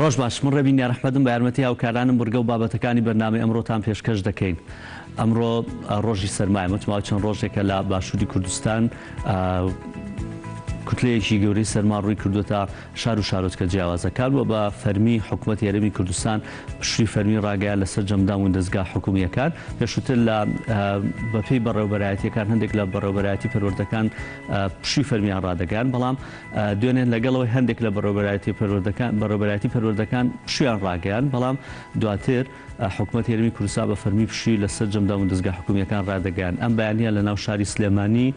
ڕۆژ باش من ڕێبین یارەحمەدم بە یارمەتی هاوکارانم بورگە و بابەتەکانی بەرنامەی ئەمڕۆتان پێشکەش دەکەین. ئەمڕۆ ڕۆژی سەرمایە متماوە چەند ڕۆژێکە لە باشووری کوردستان کوتلەیەکی گەورەی سەرما ڕووی کردوتە شار و شارۆچکە جیاوازەکان و بە فەرمی حکوومەتی هەرێمی کوردستان پشتوی فەرمی ڕاگەیان لەسەر جەمدان و دەستگا حکوومیەکان پێشووتر لە بەپێی بەڕێوەبەرایەتیەکان هەندێک لە بەڕێوەبەرایەتی پەروەردەکان پشتوی فەرمیان ڕادەگەیان بەڵام دوێنێن لەگەڵەوەی هەندێک لە بەڕێوەبەرایەتی پەروەردەکان پشتیان ڕاگەیان بەڵام دواتر حکوومەتی هەرێمی کوردستان بە فەرمی پشتوی لەسەر جەمدان و دەستگا حکوومیەکان ڕادەگەیان. ئەم بەیانیە لە ناو شاری سلێمانی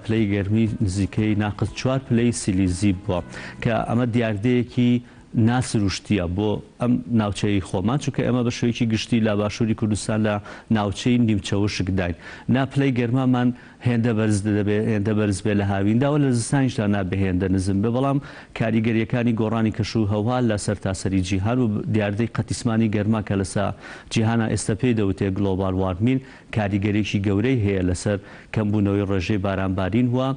پلەی گەرمی نزیکەی ناقص 4 پلەی سیلیزی بووە کە ئەمە دیاردەیەکی ناسروشتیە بۆ ئەم ناوچەی خۆمان چونکە ئێمە بە شێوەیەکی گشتی لە باشووری کوردستان لە ناوچەی نیمچەوشک داین. ناپلەی گەرمامان هێندە بەرز دەبێت هێندە بەرز بێ لە هاویندا و لە زستانیشدا نابێ هێندە نزم بێ بەڵام کاریگەریەکانی گۆڕانی کەش و هەوا لە سەرتاسەری جیهان و دیاردەی قەتیسمانی گەرما کە لەسا جیهانە ئێستا پێی دەوتێ گلۆبال وارمین کاریگەریەکی گەورەی هەیە لەسەر کەمبوونەوەی ڕێژەی بارانبارین وە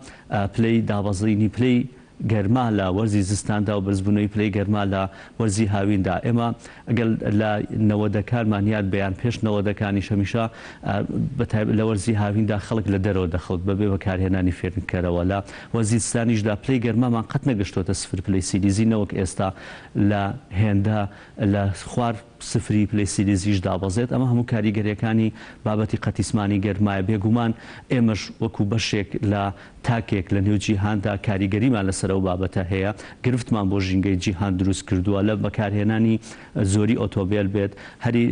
پلەی دابەزینی پلەی گەرما لە وەرزی زستاندا و بەرزبوونەوەی پلەی گەرما لە وەرزی هاویندا. ئێمە ئەگەر لە نەوەدەکانمان یاد بەیان پێش نەوەدەکانی شەمیشە لە وەرزی هاویندا خەڵک لە دەرەوە دەخەوت بەبێ بەکارهێنانی فێرنکەرەوە لە وەرزی زستانیشدا پلەی گەرمامان قەت نەگەشتۆتە سفر پلەی سیلیزی نەوەک ئێستا لە هێندە لە خوار سفری پلەی سیلیزیش دابەزێت. ئەمە هەموو کاریگەریەکانی بابەتی قەتیسمانی گەرمایە بێگومان ئێمەش وەکو بەشێک لە تاکێک لە نێو جیهاندا کاریگەریمان لەسەر ئەو بابەتە هەیە گرفتمان بۆ ژینگەی جیهان دروست کردووە لە بەکارهێنانی زۆری ئۆتۆبیل بێت هەری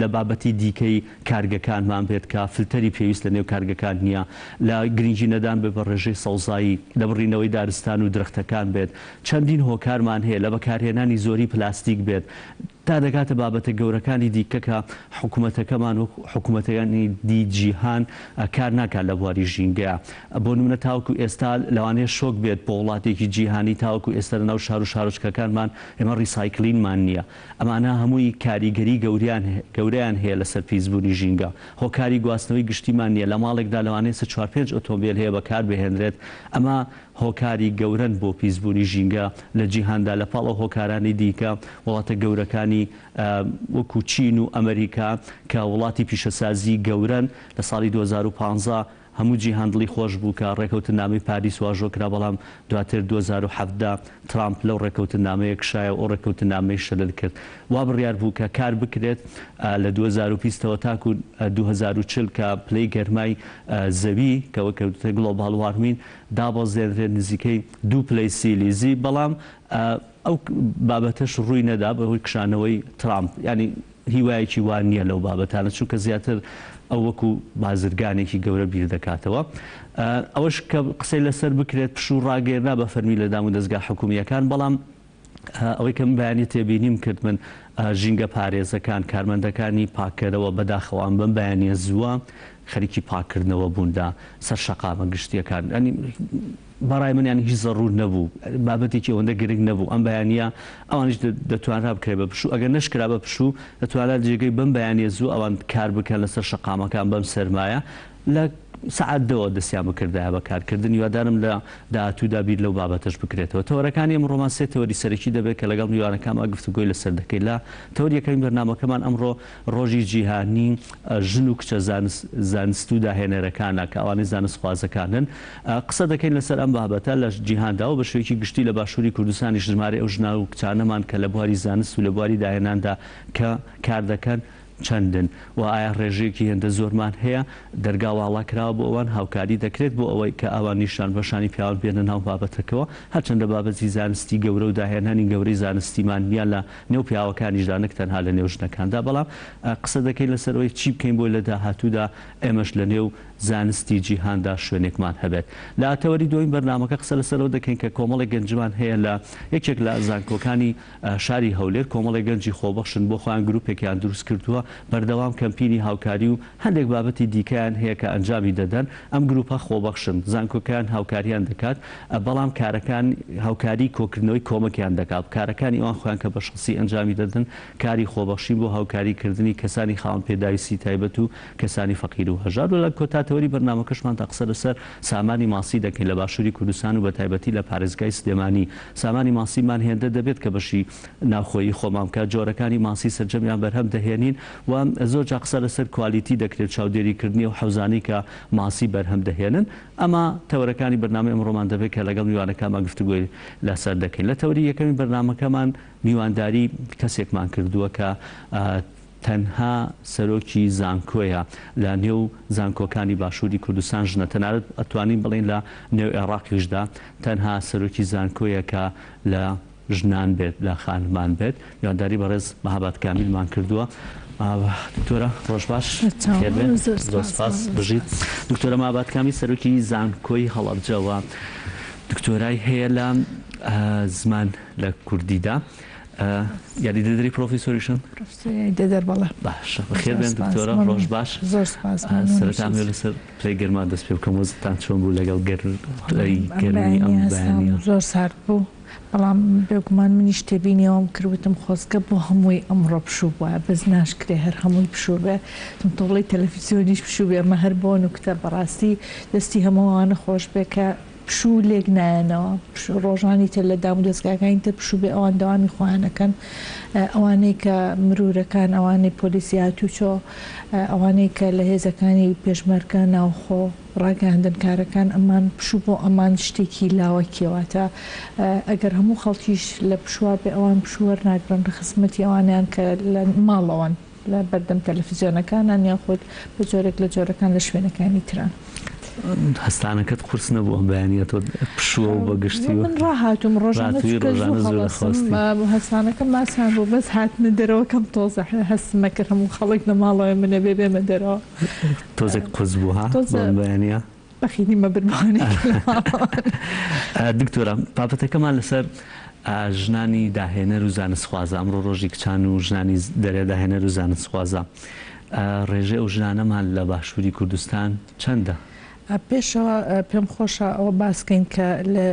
لە بابەتی دیکەی کارگەکانمان بێت کە فلتەری پێویست لە نێو کارگەکان نییە لە گرنگی نەدان بێ بە ڕێژەی سەوزایی لە بڕینەوەی دارستان و درەختەکان بێت چەندین هۆکارمان هەیە لە بەکارهێنانی زۆری پلاستیک بێت تا دەکاتە بابەتە گەورەکانی دیکە کە حکوومەتەکەمان و حکوومەتەکانی دی جیهان کار ناکات لە بواری ژینگەیە. بۆ نمونە تاوەکو ئێستا لەوانەیە شۆک بێت بۆ وڵاتێکی جیهانی تاوەکو ئێستا لە ناو شار و شارۆچکەکانمان ئێمە ڕیسایکلینمان نییە. ئەمانە هەمووی کاریگەری گەوریان هەیە لەسەر پیسبوونی ژینگە. هۆکاری گواستنەوەی گشتیمان نییە لە ماڵێکدا لەوانەیە 4-5 ئۆتۆمبیل هەیە بەکار بهێنرێت. ئەمە هۆکاری گەورن بۆ پیسبوونی ژینگە لە جیهاندا لە پاڵە هۆکارانی دیکە وڵاتە گەورەکانی وەکو چین و ئەمریکا کە وڵاتی پیشەسازی گەورن لە ساڵی 2015 هەموو جیهان دڵی خۆش بوو کە ڕێکەوتنامەی پاریس واژۆکرا بەڵام دواتر 2017 ترامپ لەو ڕێکەوتنامەیە کشایە ئەو ڕێکەوتنامەی شەلل کرد. وا بڕیار بوو کە کار بکرێت لە 2020ەوە تاکو 2040 کە پلەی گەرمای زەوی کە وەکەوتە گلۆبال وارمین دابەزێنرێت نزیکەی 2 پلەی سیلیزی بەڵام ئەو بابەتەش ڕووی نەدا بەهۆی کشانەوەی ترامپ ینی هیوایەکی وان نییە لەو بابەتانە چونکە زیاتر ئەو وەکو بازرگانێکی گەورە بیر دەکاتەوە. ئەوەش کە قسەی لەسەر بکرێت پشوو ڕاگەێنرا بە فەرمی لە دام و دەستگا حکوومیەکان بەڵام ئەوەی کەم بەیانی تێبینیم کرد من ژینگە پارێزەکان کارمەندەکانی پاکەرەوە بەداخەوان بم بەیانیە زووە خەریکی پاکردنەوە بووندا سەر شەقامە گشتیەکان بەڕای من ینی هیچ زەڕور نەبوو بابەتێکی ئەوەندە گرنگ نەبوو. ئەم بەیانە ئەوانش دەتوانرا بکرێت بە پشوو ئەگەر نشکرا بە پشوو دەتوانێت جێگەی بم بەیانە زوو ئەوان کار بکەن لەسەر شەقامەکان بەم سەرمایە لە سعاتەوە دەستیان بکردایە بە کارکردن یوادارم لە داهاتوودا بیر لەو بابەتەش بکرێتەوە. تەوەرەکانی ئەمڕۆمان سێ تەوەری سەرەکی دەبێت کە لەگەڵ میوانەکانمان گفتوگۆی لەسەر دەکەین. لە تەوریەکەی بەرنامەکەمان ئەمڕۆ ڕۆژی جیهانی ژن و کچە زانست و داهێنەرەکانە کە ئەوانەی زانستخوازەکانن قسە دەکەین لەسەر ئەم بابەتە لە جیهاندا و بە شێوەیەکی گشتی لە باشووری کوردستانی ژمارە ئەو ژنا و کچانەمان کە لە بواری زانست و لە بواری داهێناندا کە کار دەکەن چەندن و ئایا ڕێژەیەکی هێندە زۆرمان هەیە دەرگاواڵاکراوە بۆ ئەوان هاوکاری دەکرێت بۆ ئەوەی کە ئەوان نیشان بەشانی پیاوان بێنە ناو بابەتەکەەوە هەرچەندە بابەتی زانستی گەورە و داهێنانی گەورەی زانستیمان نیان لە نێو پیاوەکانیشدا نەک تەنها لە نێو ژنەکاندا بەڵام قسە دەکەین لەسەرەوەی چی بکەین بۆی لە داهاتوودا ئێمەش لە نێو زانستی جیهاندا شوێنێکمان هەبێت. لە ئاتەوەری دوایین بەرنامەکە قسە لەسەرەوە دەکەین کە کۆمەڵی گەنجمان هەیە لە یەکێک لە زانکۆکانی شاری هەولێر کۆمەڵی گەنجی خۆبەخشن بۆ خۆیان گروپێکیان دروست کردووە بەردەوام کەمپینی هاوکاری و هەندێک بابەتی دیکەیان هەیە کە ئەنجامی دەدەن ئەم گروپە خۆبەخشن زانکۆکیان هاوکاریان دەکات بەڵام کارەکان هاوکاری کۆکردنەوەی کۆمەکیان دەکات کارەکانی ئەوان خۆیان کە بە شخصی ئەنجامی دەدەن کاری خۆبەخشی بۆ هاوکاریکردنی کەسانی خاوەن پێداویستی تایبەت و کەسانی فەقیر و هەژار و لە کۆتا کاتەوەری بەرنامەکەشمان تاقسە لەسەر سامانی ماسی دەکەین لە باشووری کوردستان و بە تایبەتی لە پارێزگای سلێمانی. سامانی ماسیمان هێندە دەبێت کە بەشی ناوخۆیی خۆمان بکات، جۆرەکانی ماسی سەرجەمیان بەرهەم دەهێنین و زۆر جا قسە لەسەر کوالیتی دەکرێت، چاودێریکردنی و حەوزانی کە ماسی بەرهەم دەهێنن. ئەمە تەورەکانی بەرنامەی ئەمڕۆمان دەبێت کە لەگەڵ میوانەکانمان گفتوگۆی لەسەر دەکەین. لە تەوری یەکەمی بەرنامەکەمان میوانداری کەسێکمان کردووە کە تەنها سەرۆکی زانکۆیە لە نێو زانکۆکانی باشووری کوردستان ژنە، تەنانەت ئەتوانین بڵێن لە نێو عێراقیشدا تەنها سەرۆکی زانکۆیە کە لە ژنان بێت، لە خانمان بێت. میوانداری بەڕێز مەهاباد کامیلمان کردووە. دکتۆرە ڕۆژ باش، زۆر سپاس بژیت. دکتۆرە مەهاباد کامی سەرۆکی زانکۆی هەڵەبجەوە، دکتۆرای هەیە لە زمان لە کوردیدا، یاریدەدەری پرۆفیسۆریشن دەدەر بەڵێ. باشە، بەخێر بێن دکتۆرە، ڕۆژ باش. زۆر سپاس. سەرەتام لەسەر پلەی گەرما دەست پێ بکەم، وەزتان چۆن بوو لەگەڵ گەرمی ئەم بەیانیە؟ زۆر سارد بوو، بەڵام بێگومان منیش تێبینیەوەم کردوتم خۆزگە بۆ هەمووی ئەمڕۆ پشوو بووە، بەس ناشکرێ هەر هەمووی پشوو بێ، تۆڵی تەلەڤیزیۆنیش پشوو بێ. ئەمە هەر بۆ نوکتە بەڕاستی دەستی هەمووانە خۆش بێ کە پشوو لێک نایەنەوە، ڕۆژانی تر لە دام و دەستگاکانی تر پشوو بێ، ئەوان داوامی خۆیانەکەن، ئەوانەی کە مرورەکان، ئەوانەی پۆلیسی هاتوچۆ، ئەوانەی کە لە هێزەکانی پێشمەرگە ناوخۆ ڕاگەاندن کارەکان، ئەمان پشوو بۆ ئەمان شتێکی لاوەکیەوەتە. ئەگەر هەموو خەڵکیش لە پشووا بێ، ئەوان پشووە ناگرن لە خزمەتی ئەوانیان کە لە ماڵەوەن لە بەردەم تەلەڤیزیۆنەکانان یان خۆت بە جۆرێک لە جۆرەکان لە شوێنەکانی تران. هەستانەکەت قورس نەبوو ئەم بەیانیە تۆ پشووە و بەگشتی و من ڕاهاتوم ڕۆژانە هەستانەکەم ماسان بوو، بەس هاتنە دەرەوە کەم تۆزە هەستمە کرد هەموو خەڵک لە ماڵەوە منە بێمە دەرەوە. تۆزێک قوز بوو ها بەیانیە بەخینی مەبربانێک. دکتۆرە، بابەتەکەمان لەسەر ژنانی داهێنەر و زانستخوازە، ئەمڕۆ ڕۆژی کچان و ژنانی دەرێ داهێنەر و زانستخوازە، ڕێژێ ئەو ژنانەمان لە باشووری کوردستان چەندە؟ پێشەوە پێم خۆشە ئەوە باسکەین کە لە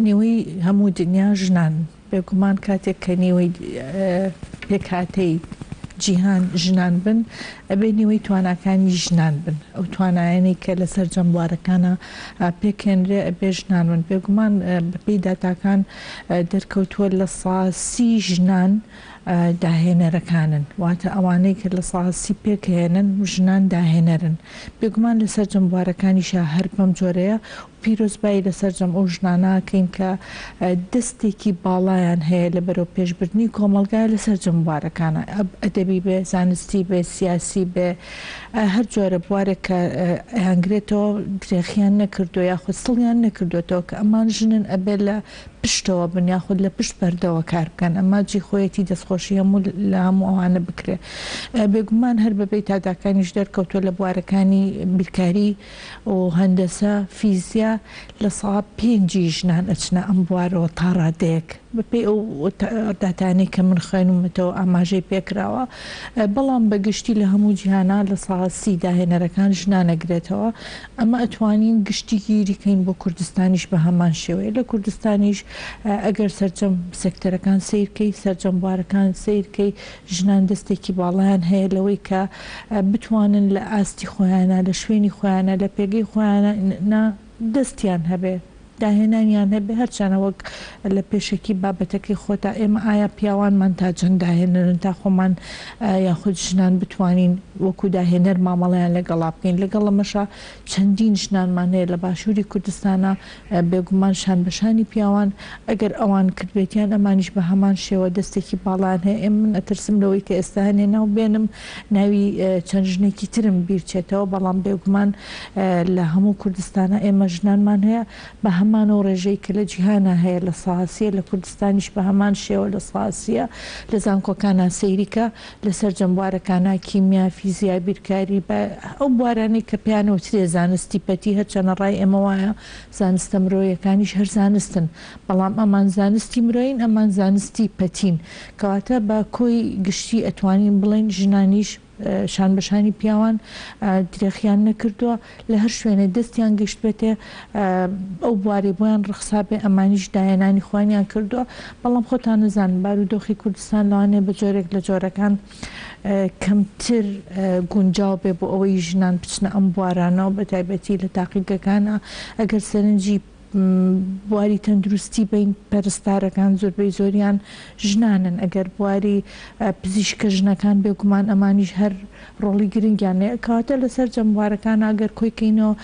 نێوەی هەموو دنیا ژنان بێگومان کاتێک کە نێوەی پێکهاتەی جیهان ژنان بن، ئەبێ نێوەی تواناکانی ژنان بن، ئەو توانایانەی کە لەسەر جەمبوارەکانە پێکێنرێ ئەبێ ژنان بن. بێگومان بەپێی داتاکان دەرکەوتووە لە 30 ژنان داهێنەرەکانن، واتە ئەوانەی کە لە 30 پێکهێنن ژنان داهێنەرن. بێگومان لەسەر جەمبوارەکانیشە هەر بەم جۆرەیە و پیرۆزبایی لەسەر جەم ئەو ژناناکەین کە دەستێکی باڵایان هەیە لە بەرەو پێشبردننی کۆمەلگای لەسەر جەمبوارەکانە، ئەدەبی بێ، زانستی بێ، سیاسی بێ، هەر جۆرە بوارێک کە هەنگرێتەوە درێخیان نەکردو یاخود سڵیان نەکردوێتەوە کە ئەمان ژنن ئەبێ لە پشتەوە بن یاخود لە پشت بەردەوە کار بکەن، ئەمە جی خۆیەتی دەستخۆشی هەموو لە هەموو ئەوانە بکرێ. بێگومان هەر بەبێ تاداکانیش دەرکەوتووە لە بوارەکانی بیرکاری و هەندەسە فیزیا لە 5 ژنان ئەچنە ئەم بوارەوە تا ڕادەیەک بەپێی ئەو داتانەی کە من خوێنومەتەوە ئاماژەی پێکراوە. بەڵام بەگشتی لە هەموو جیهانە لە 30 داهێنەرەکان ژنانەگرێتەوە. ئەمە ئەتوانین گشتی گیریکەین بۆ کوردستانیش بە هەمان شێوەیە. لە کوردستانیش ئەگەر سەرجەم سێکتەرەکان سیرکەی، سەرجەم بوارەکان سیرکەی، ژنان دەستێکی باڵیان هەیە لەوەی کە بتوانن لە ئاستی خۆیانە، لە شوێنی خۆیانە، لە پێگەی خۆیانە دەستیان هەبێ، داهێنانیان هەبێ. هەرچانە وەک لە پێشێکی بابەتەکەی خۆتا ئێمە ئایا پیاوانمان تا چەند داهێنەرن تا خۆمان یاخود ژنان بتوانین وەکو داهێنەر مامەڵیان لەگەڵا بکەین. لەگەڵ ئەمەشە چەندین ژنانمان هەیە لە باشووری کوردستانە بێگومان شان بەشانی پیاوان ئەگەر ئەوان کردبێتیان ئەمانیش بە هەمان شێوە دەستێکی باڵان هەیە. ئێمە من ئەترسم لەوەی کە ئێستا هەنێناو بێنم ناوی چەند ژنێکی ترم بیرچێتەوە، بەڵام بێگومان لە هەموو کوردستانە ئێمە ژنانمان هەیە بە هەمانەوە ڕێژەی کە لە جیهانە هەیە لە ساسیە، لە کوردستانیش بە هەمان شێوە لە ساسیە، لە زانکۆکانە سەیریکە، لەسەر جەمبوارەکانە کیمیا، فیزیا، بیرکاری، بە ئەو بوارانەی کە پیانەوترێ زانستی پەتی، هەرچەنە ڕای ئێمە وایە زانستە مرۆیەکانیش هەر زانستن، بەڵام ئەمان زانستی مرۆین، ئەمان زانستی پەتین، کەواتە بە کۆی گشتی ئەتوانین بڵێن ژنانیش شان بەشانی پیاوان درێخیان نەکردووە، لە هەر شوێنە دەستیان گەشت بێتێ ئەو بواری بۆیان ڕخسا بێ، ئەمانیش داهێنانی خوانیان کردووە. بەڵام خۆتان نەزانن بارودۆخی کوردستان لەوانێ بە جۆرێک لە جۆرەکان کەمتر گونجاو بێ بۆ ئەوەی ژنان بچنە ئەم بوارانەوە بە تایبەتی لە تاقیگەکانە ئەگەر سەرنجی بواری تەندروستی بین پەرستارەکان زۆربەی زۆریان ژنانن ئەگەر بواری پزیشکە ژنەکان بێگومان ئەمانیش هەر ڕۆڵی گرنگیانەیە کاتە لەسەر جەموارەکان ئەگەر کۆیکەینەوە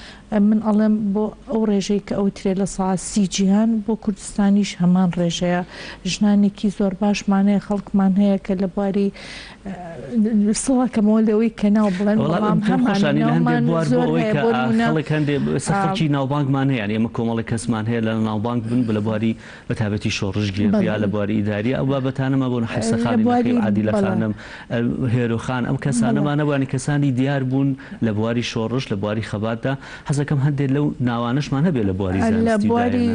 من ئەڵێم بۆ ئەو ڕێژەی کە ئەوترێ لە ساسی جیهان بۆ کوردستانیش هەمان ڕێژەیە ژنانێکی زۆر باشمانەیە خەڵکمان هەیە کە لە بواری سڵاکەمەوە لەوەی کە ناو بڵێن بەڵام هەندێکی ناوبانگمان هەیە ئێمە کۆمەڵی کەسمان هەیە لە ناوبانگ بن بە لەبواری بە تایبەتی شۆڕژگیر یا لە بواری ئیداری ئەو بابەتانەمە بۆ حەسەخانی عادیلەخانم هێرۆخان ئەم کەسانەمان نەبوانی کەسانی دیار بوون لە بواری شۆڕش لە بواری خەباتدا حەزەکەم هەندێک لەو ناوانشمان هەبێت لە بواری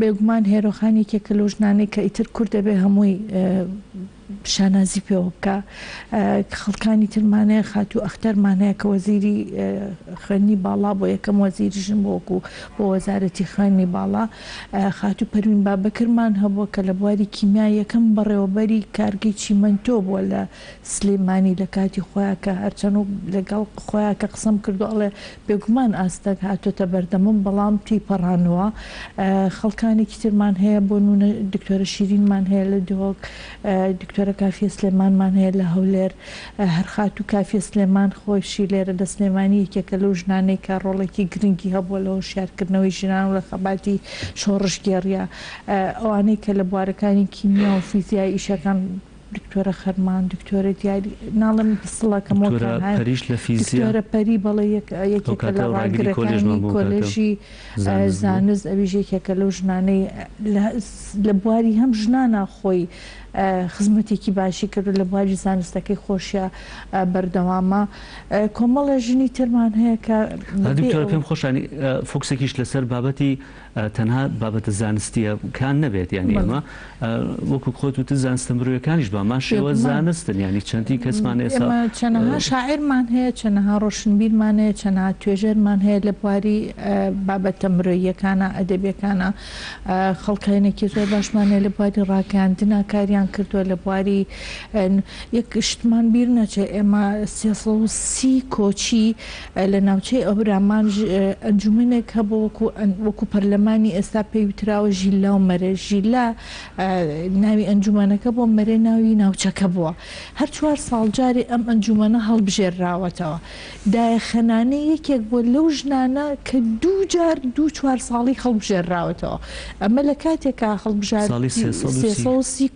بێگومان هێرۆخانێکێکە لەو ژنانەی کە ئیتر کورد دەبێ هەمووی شانازی پێوە بکە خەڵکانی ترمانەیە خاتو ئەختەرمانەیە کە وەزیری خوێنی باڵا بۆ یەکەم وەزیری ژن بۆکو بۆ وەزارەتی خوێنی باڵا خاتو پەروین بابەکرمان هەبووە کە لە بواری کیمیا یەکەم بەڕێوەبەری کارگەی چیمەنتۆ بووە لە سلێمانی لە کاتی خۆیان کە هەرچەند و لەگەڵ خۆیان کە قسەم کردو ئەڵێ بێگومان ئاستەک هاتۆتە بەردەمم بەڵام تێپەڕانەوە خەڵکانێکی ترمان هەیە بۆ نونە دکتۆرە شیرینمان هەیە لە دۆک دکتۆرە کافیە سلێمانمان هەیە لە هەولێر هەر خاتو کافیە سلێمان خۆشی لێرە لە سلێمانی یەکێکە لەو ژنانەی کە ڕۆڵێکی گرنگی هەبووە لە هۆشیارکردنەوەی ژنان و لە خەباتی شۆڕشگێڕیا ئەوانەی کە لە بوارەکانی کیمیا و فیزیای ئیشەکان دکتۆرە خەرمان دکتۆرە دیاری ناڵم پسڵەکەمەریش لە فیزیۆرە پەری بەڵێ یەکێکە لە ڕاگرەکانی کۆلێژی زانست ئەویش یەکێکە لەو ژنانەی لە بواری هەم ژنانە خۆی خزمەتێکی باشی کرد لە بواری زانستەکەی خۆشیە بەردەوامە کۆمەڵە ژنی ترمان هەیە کە دکتۆرە پێم خۆشانی فۆکسێکیش لەسەر بابەتی تەنها بابەتە زانستیە کان نەبێت یانی ئێمە وەکو خۆت وتە زانستە مرۆیەکانیش بامان شێوە زانستن ینی چەندی کەسمان ئێستا چەندەها شاعرمان هەیە چەندەها ڕۆشنبیرمان هەیە چەندەها توێژەرمان هەیە لە بواری بابەتە مرۆییەکانە ئەدەبیەکانە خەڵکانێکی زۆر باشمان هەیە لە بواری ڕاگەاندنا کاریان کردووە لە بواری یەک شتمان بیر نەچێ ئێمە 330 کۆچی لە ناوچەی ئەورامان ئەنجومێنێک هەبوو وەکو پەرلەمانی ئێستا پێویتراوە ژیلا و مەرە ژیلا ناوی ئەنجومەنەکە بۆ مەرە ناوی ناوچەکە بووە هەر 4 ساڵ جارێ ئەم ئەنجومەنە هەڵبژێرراوەتەوە دایەخەنانە یەکێک بۆ لەو ژنانە کە دوو جار 4 ساڵی هەڵبژێرراوەتەوە ئەمە لە کاتێکا هەڵبژار 330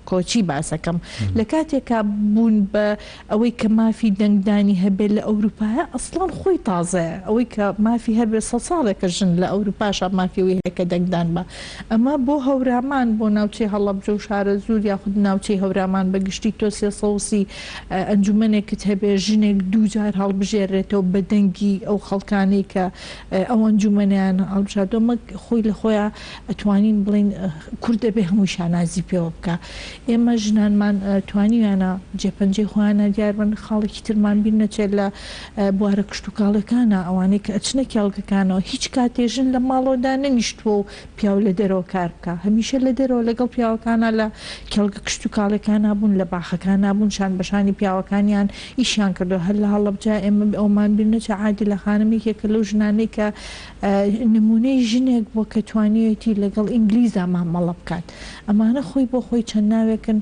کۆچی باسەکەم لە کاتێکا بوون بە ئەوەی کە مافی دەنگدانی هەبێت لە ئەوروپایە ئەسڵان خۆی تازەیە ئەوەی کە مافی هەبێت 100 ساڵێکە ژن لە ئەوروپاشە مافیەوەی هەیە کە دەنگدان بە ئەمە بۆ هەورامان بۆ ناوچەی هەڵەبجە و شارە زوور یاخود ناوچەی هەورامان بەگشتی تۆ 330 ئەنجومەنێکت هەبێ ژنێک دووجار هەڵبژێڕێتەوە بە دەنگی ئەو خەڵکانی کە ئەو ئەنجومەنیان هەڵبژاردۆمە خۆی لە خۆیان ئەتوانین بڵین کورد دەبێ هەمووی شانازی پێوە بکە ئێمە ژنانمان توانیوانە جێپەنجەی خۆیانە دیاربن خاڵێکی ترمان بیر نەچێت لە بوارە کشت و کاڵەکانە ئەوانەی کە ئەچنە کێڵگەکانەوە هیچ کاتێژن لە ماڵۆدا نەنیشتووە و پیاو لە دەرەوە کار بکە هەمیشە لە دەرەوە لەگەڵ پیاوەکانە لە کێڵگە کشت و کاڵەکان نبوون لە باخەکان نبوون شان بەشانی پیاوەکانیان ئیشیان کردو هەر لە هەڵەبجا ئێمە ئەومان بیر نەچە عادی لە خانمێکێکە لەو ژنانەی کە نمونەی ژنێک بۆ کە توانیەتی لەگەڵ ئینگلیزا مامەڵە بکات ئەمانە خۆی بۆ خۆی چەند ناوێکن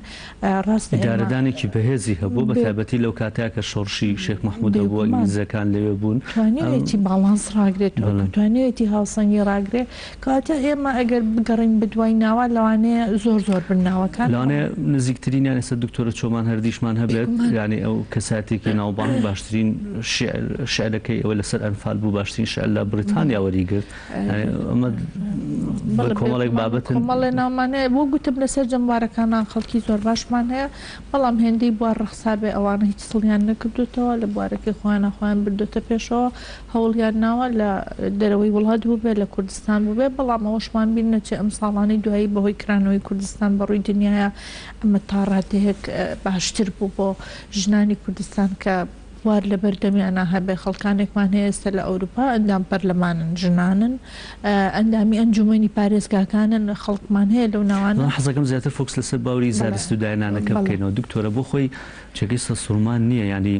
ڕاستە ئیدارەدانێکی بەهێزی هەبوو بە تایبەتی لەو کاتەیە کە شۆڕشی شێخ مەحموود بووە ئینگلیزەکان لەوێ بوون توانێتی باڵانس ڕاگرێت توانێتی هاوسەنگی ڕاگرێ کاتە ئێمە ئەگەر بگەڕین بدوای ناوە لەوانەیە زۆر بنناوەکان لەوانەیە نزیکترینیان ئێستا دکتۆرە چۆمان هەردیشمان هەبێت یعنی ئەو کەساتێکی ناوبانگ باشترین شعرەکەی ئەوە لەسەر ئەنفال بوو باشترین شعر لە بریتانیا وەریگرت ئەمە کۆمەڵێک بابەتن کۆمەڵێ ناومانەیە بۆ گوتم لەسەر جەموارەکانان خەڵکی زۆر باشمان هەیە بەڵام هێندەی بوار ڕەخسابێ ئەوانە هیچ سڵیان نەکردوتەوە لە بوارەکەی خۆیانە خۆیان بردوتە پێشەوە هەوڵیان ناوە لە دەرەوەی وڵات بووبێ لە کوردستان بووبێ بەڵام ئەوەشمان بیر نەچێ ئەم ساڵانی دوایی بەهۆی کرانەوەی کوردستان بەڕووی دنیاە ئەمە تا ڕاتەیەک باشتر بوو بۆ ژنانی کوردستان کە بوار لە بەردەمیانە هەبێ خەڵکانێکمان هەیە ئێستا لە ئەوروپا ئەندام پەرلەمانن ژنانن ئەندامی ئەنجومەنی پارێزگاکانن خەڵکمان هەیە لەو ناوانە حەزەکەم زیاتر فۆکس لەسەر باوری زانست و داهێنانەکە بکەینەوە دکتۆرە بۆ خۆی چێگەی سەسوورمان نییە ینی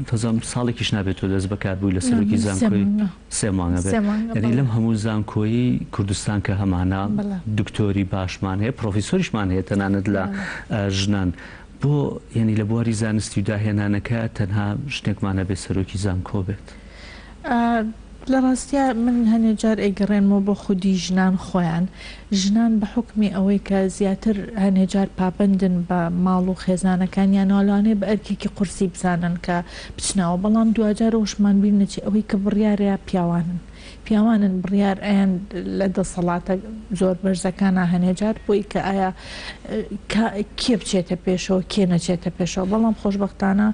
تەزام ساڵێکیش نابێت تۆ دەست بەکار بووی لە سەرۆکی زانکۆی 3 مانگە بێت یعنی لەم هەموو زانکۆیی کوردستان کە هەمانە دکتۆری باشمان هەیە پرۆفیسۆریشمان هەیە تەنانەت لە ژنان بۆ یعنی لە بواری زانستی و داهێنانەکە تەنها شتێکمانە بێت سەرۆکی زانکۆ بێت لە ڕاستیا من هەنێ جار ئەیگەڕێنمەوە بۆ خودی ژنان خۆیان ژنان بە حکمی ئەوەی کە زیاتر هەنێ جار پابندن بە ماڵ و خێزانەکانیان ناوانێ بە ئەرکێکی قورسی بزانن کە بچناوە بەڵام دوجار ڕۆژمان بینەچی ئەوەی کە بڕیارەیە پیاوانن بڕیار ئەیان لە دەسەڵاتە زۆر بەرزەکانە هەنێجار بۆی کە ئایا کێ بچێتە پێشەوە کێ نەچێتە پێشەوە بەڵام خۆشبەختانە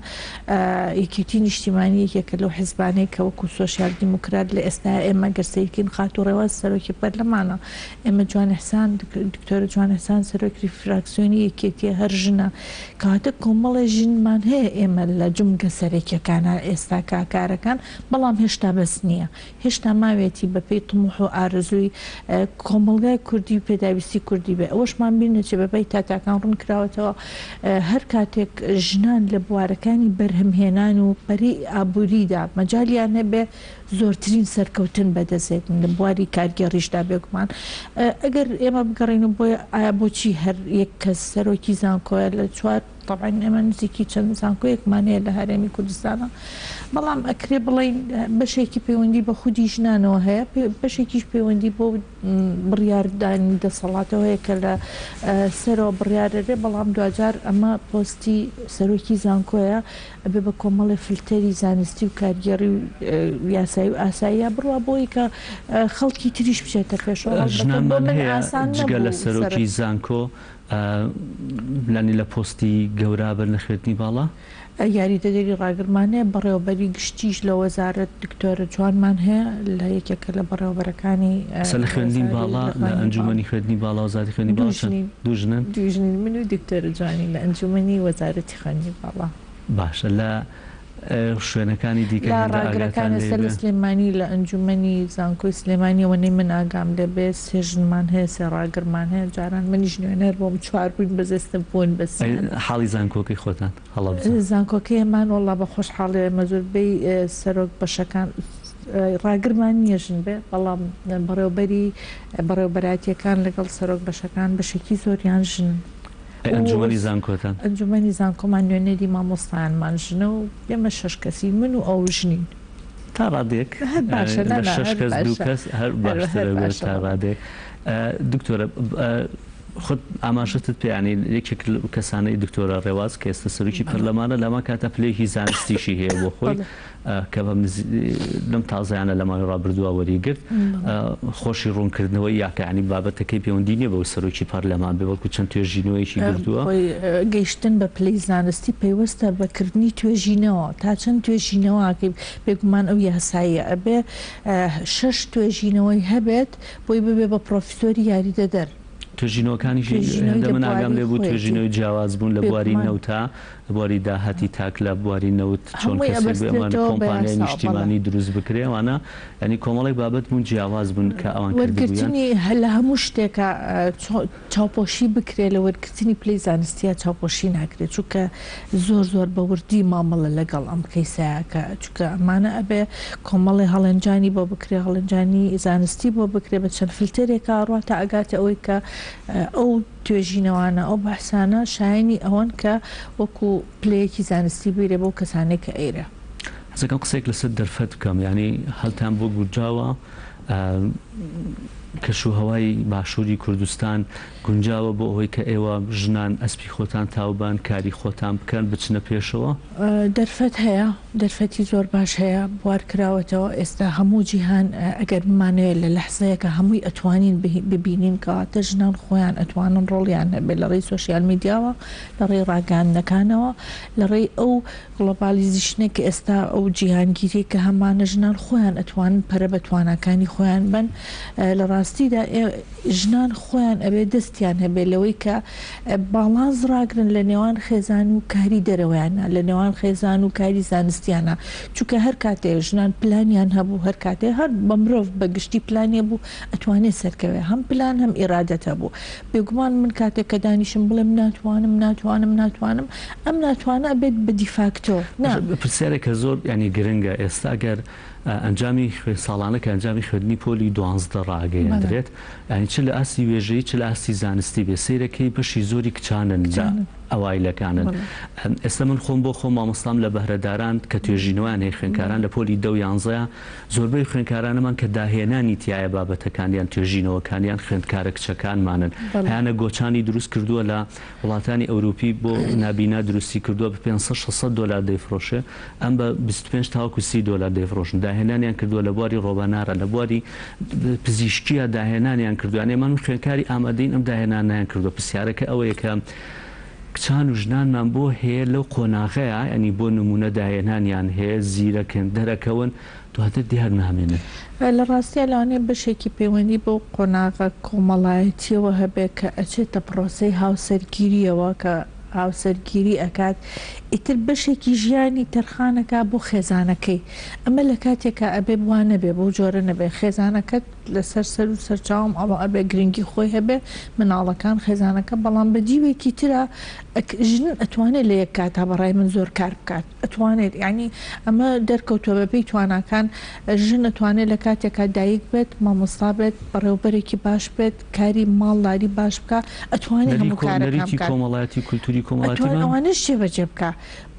یەکێتی نیشتیمانی یەکێکە لەو حیزبانەی کە وەکو سۆشیال دیموکرات لە ئێستا ئێمە گەرسەیەکین خات و ڕێواز سەرۆکی پەرلەمانە ئێمە جوانحسان دکتۆرە جوانحسان سەرۆکی فراکسیۆنی یەکێتیە هەر ژنە کاتە کۆمەڵی ژنمان هەیە ئێمە لە جمگە سەرێکیەکانە ئێستا کاکارەکان بەڵام هێشتا بەس نییە هێشتا ماوێتی بەپێی تموح و ئارزووی کۆمەلگای کوردی و پێداویستی کوردی بێ ئەوەشمان بینەچێ بەپەی تاتاکان ڕوون کراوەتەوە هەر کاتێک ژنان لە بوارەکانی بەرهەمهێنان و پەری ئابووریدا مەجالیان هەبێ زۆرترین سەرکەوتن بەدەستێتن لە بواری کارگەڕیشدا بێگومان ئەگەر ئێمە بگەڕین و بۆیە ئایا بۆچی هەر یەک کەس سەرۆکی زانکۆیە لە چوار طبعا ئێمە نزیکی چەند زانکۆیەکمانەیە لە هەرێمی کوردستانە بەڵام ئەکرێ بڵین بەشێکی پەیوەندی بە خودی ژنانەوە هەیە بەشێکیش پەیوەندی بۆ بڕیاردانی دەسەڵاتەوە هەیە کە لە سەرەوە بڕیارەرێ بەڵام دوجار ئەمە پۆستی سەرۆکی زانکۆیە ئەبێ بە کۆمەڵی فلتەری زانستی و کارگەڕی و یاسایی و ئاساییە بڕوا بۆی کە خەڵکی تریش بچێتە پێشەوە ژنانمان هەیە جگە لە سەرۆکی زانکۆ لانی لە پۆستی گەورە بەر نەخوێتنی باڵا یاریدەدەری ڕاگرمانەیە بەڕێوەبەری گشتیش لە وەزارەت دکتۆرە جوانمان هەیە لە یەکێکە لە بەڕێوەبەرەکانی لە خوێندنی باڵا لە ئەنجومەنی خوێندنی باڵا وەزارەتی خوێندنی باڵا دوژنین من و دکتۆرە جوانی لە ئەنجومەنی وەزارەتی خوێندنی باڵا باشە لە شوێنەکانی دیکە ڕاگرەکان سەر سلێمانی لە ئەنجومەنی زانکۆی سلێمانیەوەنەی من ئاگام لەبێ سێژنمان هەیە سێ ڕاگرمان هەیە جاران منیش نوێنەر بۆم چوار بووین بەزێستم بوون بەس حاڵی زانکۆکەی خۆتان زانکۆکەیەمان وەڵا بە خۆشحاڵێ مەزوربەی سەرۆک بەشەکان ڕاگرمان نیەژن بێ بەڵام بەڕێوەبەراتیەکان لەگەڵ سەرۆک بەشەکان بەشێکی زۆریان ژن ئەنجومەنی زانکۆتان ئەنجومەنی زانکۆمان نوێنەری مامۆستایانمان ژنە و ئێمە 6 کەسی من و ئەو ژنین تا ڕادێک لە 6 کەس 2 کەس هەر باشترە تا ڕادێک دکتۆرە خود ئاماژەتت پێیانی یەکێک کەسانەی دکتۆرە ڕێواز کە ئێستا سەرۆکی پەرلەمانە لەما کاتە پلەیەکی زانستیشی هەیە بۆ خۆی کە لەم تازایانە لە ماوەی ڕابردووە وەریگرت خۆشی ڕوونکردنەوەی یاکەانی بابەتەکەی پەیوەندی نییە بە سەرۆکی پەرلەمان بێ وەکو چەند توێژینەوەیکی گرتووە گەیشتن بە پلەی زانستی پێوەستە بەکردنی توێژینەوە تا چەند توێژینەوەکەی بێگومان ئەو یاساییە ئەبێ 6 توێژینەوەی هەبێت بۆی ببێ بە پرۆفیسۆری یاریدەدەر توێژینەوەکانیشی من ئاگام لێ بوو توێژینەوەی جیاواز بوون لە بواری نەوتە بواری داهاتی تاک لە بواری نەوت چۆن کەسێک کۆمپانیای نیشتیمانی دروست بکرێ ئەوانە ینی کۆمەڵی بابەت بوون جیاواز بوون کە ئەوان وەرگرتنی لە هەموو شتێکە چاوپۆشی بکرێ لە وەرگرتنی پلەی زانستیە چاوپۆشی ناکرێت چونکە زۆر بە وردی مامەڵە لەگەڵ ئەم کەیسایەکە چونکە ئەمانە ئەبێ کۆمەڵی هەڵەنجانی بۆ بکرێ هەڵەنجانی زانستی بۆ بکرێ بە چەند فلتەرێکە ڕاتە ئەگاتە ئەوەی کە ئەو توێژینەوانە ئەو بەحسانە شایانی ئەوەن کە وەکو پلەیەکی زانستی بیرێ بۆ کەسانێک کە ئێرە حەزەکەم قسێک لەسەر دەرفەت بکەم ینی هەڵتان بۆ گورجاوە کەشوهەوای باشووری کوردستان گونجاوە بۆ ئەوەی کە ئێوە ژنان ئەسپی خۆتان تاوبان کاری خۆتان بکەن بچنە پێشەوە دەرفەت هەیە دەرفەتی زۆر باش هەیە بوار کراوەتەوە ئێستا هەموو جیهان ئەگەر بمانەوێت لە لەحزەیەکە هەمووی ئەتوانین ببینین کەواتە ژنان خۆیان ئەتوانن ڕۆڵیان هەبێت لە ڕێی سۆشیال میدیاوە لە ڕێی ڕاگەاندنەکانەوە لە ڕێی ئەو گڵۆبالیزیشنێک کە ئێستا ئەو جیهانگیری کە هەمانە ژنان خۆیان ئەتوانن پەرە بە توانەکانی خۆیان بن لە ڕاستیدا ژنان خۆیان ئەبێ دەستیان هەبێ لەوەی کە باڵانس ڕاگرن لە نێوان خێزان و کاری دەرەوەیانە لە نێوان خێزان و کاری زانستیانە چونکە هەر کاتێ ژنان پلانیان هەبوو هەر کاتێ هەر بە مرۆڤ بەگشتی پلانێ بوو ئەتوانێت سەرکەوێ هەم پلان هەم ئیرادەت هەبوو بێگومان من کاتێک کە دانیشم بڵێم ناتوانم ئەم ناتوانە ئەبێت بە دیفاکتۆ پرسیارێکە زۆر ینی گرنگە ئێستا گەر ئەنجامی ساڵانە کە ئەنجامی خوێندنی پۆلی 12 ڕاگەیەندرێت ینی چ لە ئاسی وێژەی چ لە ئاسی زانستی بێ سیرەکەی بەشی زۆری کچانن لە ئەوایلەکانن ئێستا من خۆم بۆ خۆم مامۆستام لە بەهرەداران کە توێژینەوەیان هەیە خوێنکاران لە پۆلی 11 زۆربەی خوێنکارانەمان کە داهێنانی تایە بابەتەکانیان توێژینەوەکانیان خوێندکارە کچەکانمانن هیانە گۆچانی دروست کردووە لە وڵاتانی ئەوروپی بۆ نابینا دروستی کردووە بە 500-600 دلار دەیفرۆشێ ئەم بە 25 تاوەکو 30 دلار دەیفرۆشن داهێنانیان کردووە لە بواری ڕۆبانارە لە بواری پزیشکیە داهێنانیان کردووانێ من خوێنکاری ئامادەین ئەم داهێنانیان کردووە پرسیارەکە ئەوەیە کە کچان و ژنانمان بۆ هەیە لەو قۆناغەیە ئەنی بۆ نمونە داهێنانیان هەیە زیرەکەن دەرەکەون دواتر دیار نامێنن لە ڕاستیە لەوانەیە بەشێکی پەیوەندی بۆ قۆناغە کۆمەڵایەتیەوە هەبێت کە ئەچێتە پرۆسەی هاوسەرگیریەوە کە هاوسەرگیری ئەکات ئیتر بەشێکی ژیانی تەرخانەکە بۆ خێزانەکەی ئەمە لە کاتێکە ئەبێ وانە بێ بۆ جۆرە نەبێ خێزانەکەت لەسەر سەر و سەرچاوم ئەوە ئەبێ گرنگی خۆی هەبێ مناڵەکان خێزانەکە بەڵام بە دیوێکی ترە ژن ئەتوانێت لە یەک کاتا بەڕای من زۆر کار بکات ئەتوانێت یعنی ئەمە دەرکەوتووە بەپێی تواناکان ژن ئەتوانێت لە کاتێکا دایک بێت مامۆستا بێت بەڕێوبەرێکی باش بێت کاری ماڵداری باش بکە ئەتوانێت هەموو کارەکەی کۆمەڵایەتی کولتوری ئەوانش شێبەجێ بکە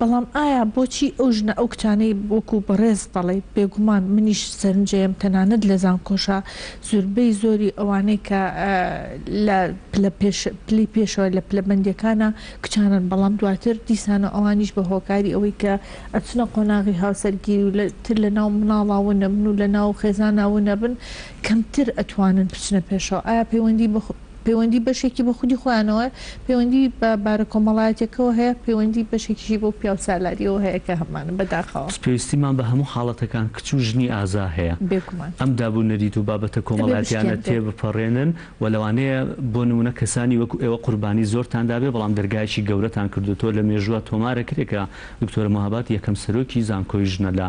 بەڵام ئایا بۆچی ئەو ژنە ئەو کچانەی وەکو بەڕێز دەڵێ بێگومان منیش سەرنجەیەم تەنانەت لە زانکۆشە زۆربەی زۆری ئەوانەی کە لە پلی پێشەوە لە پلەبەندەکانە کچانن بەڵام دواتر دیسانە ئەوانیش بە هۆکاری ئەوەی کە ئەچنە قۆناغی هاوسەرگیری و تر لە ناو مناڵاوە نەبن و لە ناو خێزاناوە نەبن کەمتر ئەتوانن بچنە پێشەوە ئایا پەیوەندی بەشێکی بە خودی خۆیانەوە پەیوەندی بە بارە کۆمەڵایەتێکەوە هەیە پەیوەندی بەشێکیشی بۆ پیا و سالاریەوە هەیە کە هەمانە بەداخەوە پێویستیمان بە هەموو حاڵەتەکان کچ و ژنی ئازا هەیە ئەم دابوونەریت و بابەتە کۆمەڵایەتیانە تێبپەڕێنن و لەوانەیە بۆ نمونە کەسانی وەکو ئێوە قوربانی زۆرتان دابێ بەڵام دەرگایکی گەورەتان کردوتۆ لە مێژووە تۆمارە کرێکە دکتۆرە مەهاباد یەکەم سەرۆکی زانکۆی ژنە لە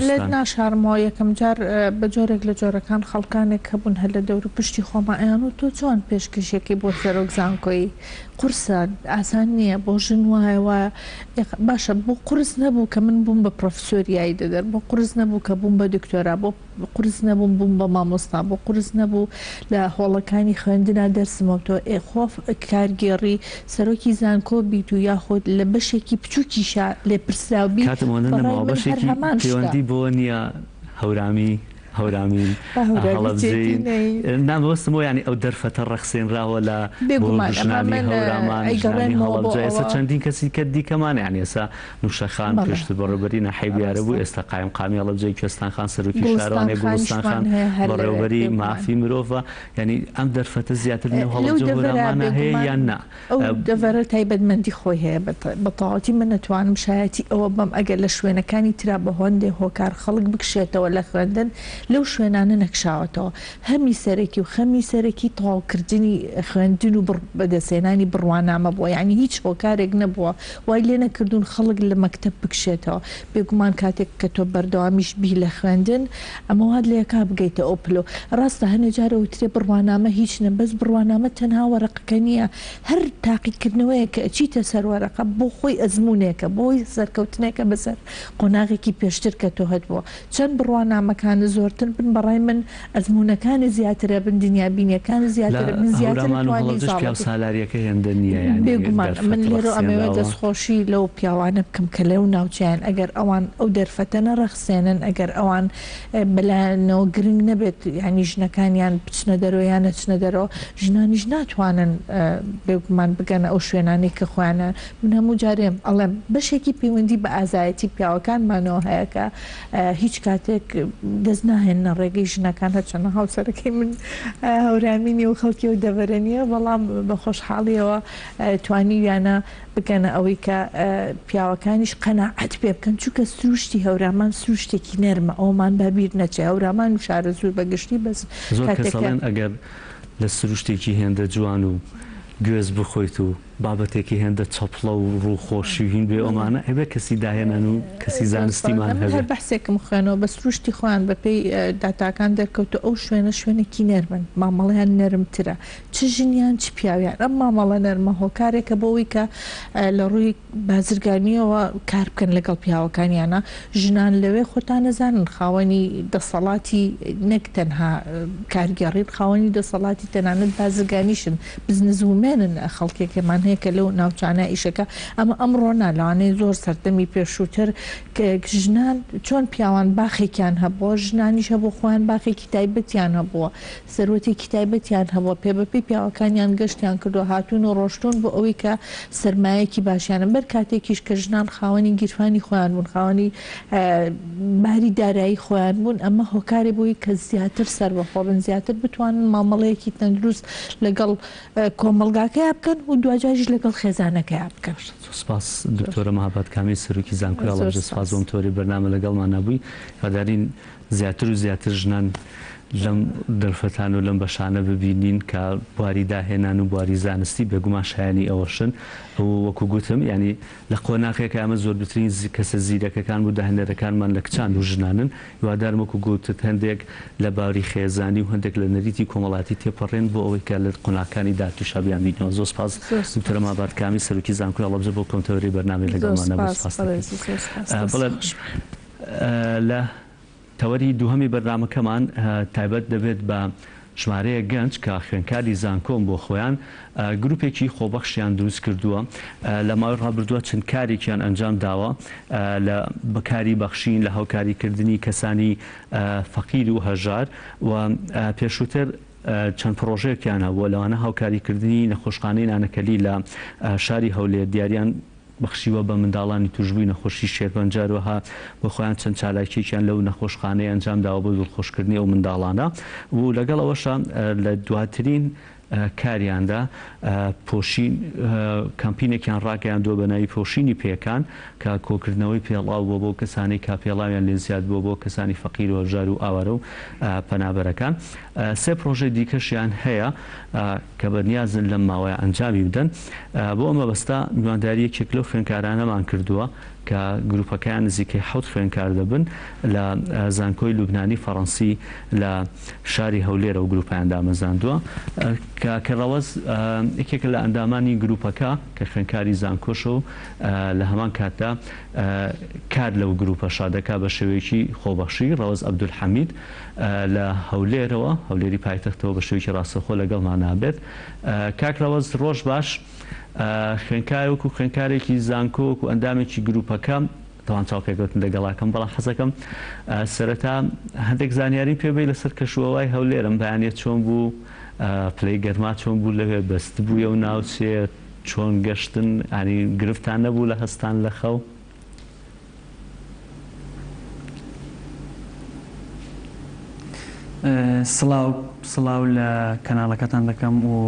لێت ناشارمەوە یەکەم جار بە جۆرێک لە جۆرەکان خەڵکانێک هەبوون هەر لە دەور پشتی خۆمایان و تۆ چۆن پێشکەشێکی بۆ سەرۆک زانکۆی قورسە ئاسان نییە بۆ ژن وایە باشە بۆ قورس نەبوو کە من بووم بە پرۆفسۆریایی دەدەر بۆ قورس نەبوو کە بووم بە دکتۆرا بۆ قورس نەبووم بووم بە مامۆستا بۆ قورس نەبوو لە هۆڵەکانی خوێندنا دەرسمەوتۆ ئێخۆف کارگێڕی سەرۆکی زانکۆ بیت و یاخۆت لە بەشێکی بچووکیشا لێ پرسراوبی بەشێکی پەیوەندی بۆ نییە هەورامین نامەوەستمەوە ینی ئەو دەرفەتە ڕەخسێنراوە لە ژنانی هەورامان هەڵەبجایسە چەندین کەسی کە دیکەمان یان ئێستا نوشەخان پشت بەڕێوەبەری نەحیبیارە بوو ئێستا قایم قامی هەڵەبجەی کوێستانخان سەرۆکی شارەوانی گوڵستانخان بەڕێوەبەری مافی مرۆڤە ینی ئەم دەرفەتە زیاتر نێو هەڵەبجە هەورامانە هەیە یان نا ئەو دەڤەرە تایبەتمەندی خۆی هەیە بەتەواوەتی من نەتوانم شایەتی ئەوە بەم ئەگەر لە شوێنەکانی ترا بە هۆندێ هۆکار خەڵک بکشێتەوە لە خوێندن لەو شوێنانە نەکشاوەتەوە هەمی سەرەکی و خەمی سەرەکی تەواوکردنی خوێندن و بەدەسێنانی بڕوانامە بووە یعنی هیچ هۆکارێک نەبووە وای لێ نەکردوون خەڵک لە مەکتەب بکشێتەوە بێگومان کاتێک کە تۆ بەردەوامیش بی لە خوێندن ئەمە وات لە یەکا بگەیتە ئۆپلۆ ڕاستە هەنێ جارە وترێ بڕوانامە هیچ نە بەس بڕوانامە تەنها وەرەقەکە نییە هەر تاقیکردنەوەیە کە ئەچیتە سەر وەرەقە بۆ خۆی ئەزمونێکە بۆی سەرکەوتنێکە بەسەر قۆناغێکی پێشتر کە تۆ هەبووە چەند بڕوانامەکانە زۆرتر بن بەڕای من ئەزمونونەکانی زیاترە بن دنیابینیەکان زیاتر من زیاتر سالاریەکە هێندە نییە بێگومان من لێرە ئەمەوێ دەستخۆشی لەو پیاوانە بکەم کە لەو ناوچیان ئەگەر ئەوان ئەو دەرفەتە نەڕەخسێنن ئەگەر ئەوان بەلایەنەوە گرنگ نەبێت ینی ژنەکانیان بچنە دەرەوەیان نەچنە دەرەوە ژنانیش ناتوانن بێگومان بگەنە ئەو شوێنانی کە خۆیانە من هەموو جارێم ئەڵێم بەشێکی پەیوەندی بە ئازایەتی پیاوەکانمانەوە هەیە کە هیچ کاتێک دەست داهێنە ڕێگەی ژنەکان هەچەنە هاوسەرەکەی من هەورامینی و خەڵکی و دەبەرێنیە بەڵام بە خۆشحاڵیەوە توانیویانە بگەنە ئەوەی کە پیاوەکانیش قەناعەت پێ بکەن چونکە سروشتی هەورامان سروشتێکی نەرمە ئەومان بەبیر نەچێ هەورامان و شارە زوو بەگشتی بەس زۆر کەسەڵێن ئەگەر لە سروشتێکی هێندە جوان و گوێز بخۆیت و بابەتێکی هێندە چەپڵە و ڕووخۆشیین بێ ئەمانە هەبێ کەسی داهێنان و کەسی زانستیمان هەبێت بەحسێکم خوێنەوە بە سروشتی خۆیان بەپێی داتاکان دەرکەوتە ئەو شوێنە شوێنێکی نەرمن مامەڵیان نەرمترە چ ژنیان چ پیاویان ئەم مامەڵە نەرمە هۆکارێکە بۆەوەی کە لە ڕووی بازرگانیەوە کار بکەن لەگەڵ پیاوەکانیانە ژنان لەوێ خۆتان نەزانن خاوەنی دەسەڵاتی نەک تەنها کارگەڕیت خاوەنی دەسەڵاتی تەنانەت بازرگانیشن بزنزومێنن خەڵکێکمان هەیە کە لەو ناوچانە ئیشەکە ئەمە ئەمڕۆ نالاوانەیە زۆر سەردەمی پێشووتر ژنان چۆن پیاوان باخێکیان هەبووە ژنانیش هەبوو خۆیان باخێکی تایبەتیان هەبووە سەرۆتێکی تایبەتیان هەبووە پێبەپی پیاوەکانیان گەشتیان کردو هاتوون و ڕۆشتون بۆ ئەوەی کە سەرمایەکی باشیانە بەر کاتێکیش کە ژنان خاوەنی گیرفانی خۆیان بوون خاوەنی باری دارایی خۆیان بوون ئەمە هۆکارێ بۆی کە زیاتر سەربەخۆ بن زیاتر بتوانن مامەڵەیەکی تەندروست لەگەڵ کۆمەلگاکەیان بکەن و دوجاژ لەگەڵ خێزانەکەیان بکەن. سپاس دکتۆرە مەهاباد کامی سەرۆکی زانکۆی ئەڵەبجە سپاس بۆم تۆری بەرنامە لەگەڵمان نەبووی هیوادارین زیاتر و زیاتر ژنان لەم دەرفەتان و لەم بەشانە ببینین کە بواری داهێنان و بواری زانستی بێگومان شایانی ئەوەشن ئەو وەکو گوتم ینی لە قۆناغێکە ئەمە زۆر بترین کەسە زیرەکەکان بوو داهێنەرەکانمان لە کچان و ژنانن هیوادارم وەکو گوتت هەندێک لە باوری خێزانی و هەندێک لە نەریتی کۆمەڵاتی تێپەڕێن بۆ ئەوەی کە لە قۆناغەکانی داهاتووشا بیان بینەوە. زۆر سپاس دکتۆرە مەهاباد کامی سەرۆکی زانکۆی ئەڵەبجە بۆ کۆنتەوەری بەرنامەی لەگەڵمان نەبوو. لە تەوەری دووهەمی بەرنامەکەمان تایبەت دەبێت بە ژمارەیە گەنج کە خوێنکاری زانکۆم بۆ خۆیان گروپێکی خۆبەخشیان دروست کردووە لە ماوەی ڕابردووە چەند کارێکیان ئەنجام داوە لە بەکاری بەخشین لە هاوکاریکردنی کەسانی فەقیر و هەژار و پێشووتر چەند پرۆژەیەکیان هەبووە لەوانە هاوکاریکردنی نەخۆشخانەی نانەکەلی لە شاری هەولێر دیاریان بەخشیوە بە منداڵانی توشبووی نەخۆشی شێرپەنجارەوەها بۆ خۆیان چەند چالاکیێکیان لەو نەخۆشخانەی ئەنجام داوە بۆ دڵخۆشکردنی ئەو منداڵانە و لەگەڵ ئەوەشە لە دواترین کاریاندا پۆشین کەمپینێکیان ڕاگەیاندووە بە ناوی پۆشینی پێکان کە کۆکردنەوەی پێڵاو بۆ کەسانی کا پێڵاویان لێ زیاد بۆ کەسانی فەقیر و هەژار و ئاوارە و پەنابەرەکان. سێ پرۆژەی دیکەشیان هەیە کە بەنیازن لەم ماوەیە ئەنجامی بدەن بۆ ئەمە بەستا میوانداریەکێک لەو خوێنکارانەمان کردووە کە گروپەکەیان نزیکەی 7 خوێنکار دەبن لە زانکۆی لوبنانی فەڕەنسی لە شاری هەولێرە و گروپیان دامەزاندووە کە ڕەوەز یەکێک لە ئەندامانی گروپەکە کە خوێنکاری زانکۆش و لە هەمان کاتدا کار لەو گروپەشا دەکا بە شێوەیەکی خۆبەخشی ڕەوەز عەبدولحەمید لە هەولێرەوە هەولێری پایتەختەوە بە شێوەیەکی ڕاستەوخۆ لەگەڵمان نابێت. کاک ڕەوەز ڕۆژ باش خوێنکارێک و خوێنکارێکی زانکۆک و ئەندامێکی گروپەکە تاوان چاوپێکوتن لەگەڵاکەم بەڵام حەزەکەم سەرەتا هەندێک زانیاری پێبێ لەسەر کەشوەوەی هەولێرم بەیانێت چۆن بوو پلەی گەرما چۆن بوو لەوێ بەست بوویە و ناوچێ چۆن گەشتن ئانی گرفتان نەبوو لە هەستان لە خەو. سڵاو لە کەناڵەکەتان دەکەم و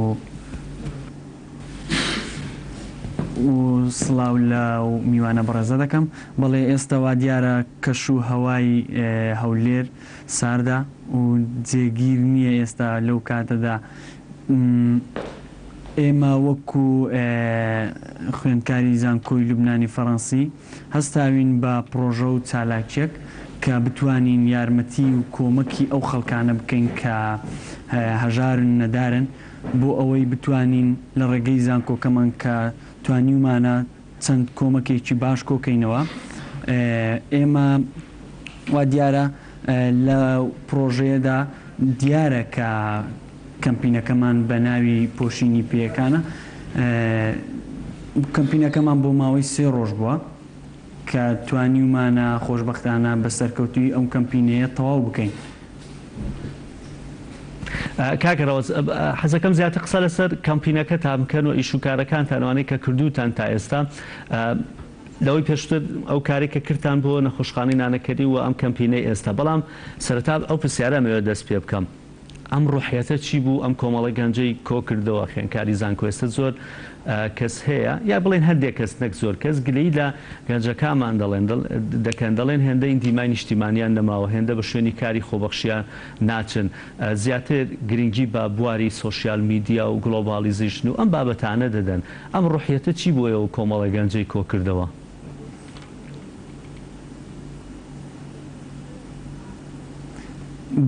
سڵاو لە میوانە بەڕێزە دەکەم. بەڵێ ئێستا وا دیارە کەش و هەوای هەولێر ساردا و جێگیر نییە ئێستا لەو کاتەدا ئێمە وەکو خوێندکاری زانکۆی لوبنانی فەڕەنسی هەستاوین بە پرۆژە و چالاکیەک کە بتوانین یارمەتی و کۆمەکی ئەو خەڵکانە بکەین کە هەژارن نەدارن بۆ ئەوەی بتوانین لە ڕێگەی زانکۆکەمان کە توانیمانە چەند کۆمەکێکی باش کۆکەینەوە. ئێمە وا دیارە لە پرۆژەیەدا دیارە کە کەمپینەکەمان بە ناوی پۆشینی پێیەکانە کەمپینەکەمان بۆ ماوەی 3 ڕۆژ بووە کە توانیمانە خۆشبەختانە بە سەرکەوتوی ئەم کەمپینەیە تەواو بکەین. کاکەڕەوەز حەزەکەم زیاتر قسە لەسەر کەمپینەکە تا بکەن و ئیشوکارەکان تانوانەی کە کردوتان تا ئێستا لەوەی پێشتر ئەو کارێکە کردان بۆ نەخۆشخانەی نانەکەری و ئەم کەمپینەی ئێستا بەڵام سەرەتا ئەو پرسیارە مەوێ دەست پێ بکەم ئەم ڕوحیەتە چی بوو ئەم کۆمەڵە گەنجەی کۆ کردەوە خوێندکاری زانکۆ ئێستا زۆر کەس هەیە یا بڵێن هەندێک کەس نەک زۆر کەس گلەی لە گەنجەکانمان دەڵێن هێندە ئیندیمای نیشتیمانیان نەماوە هێندە بە شوێنی کاری خۆبەخشیان ناچن زیاتر گرنگی بە بواری سۆشیال میدیا و گلۆبالیزیشن و ئەم بابەتانە دەدەن ئەم ڕوحیەتە چی بووە و کۆمەڵە گەنجەی کۆ کردەوە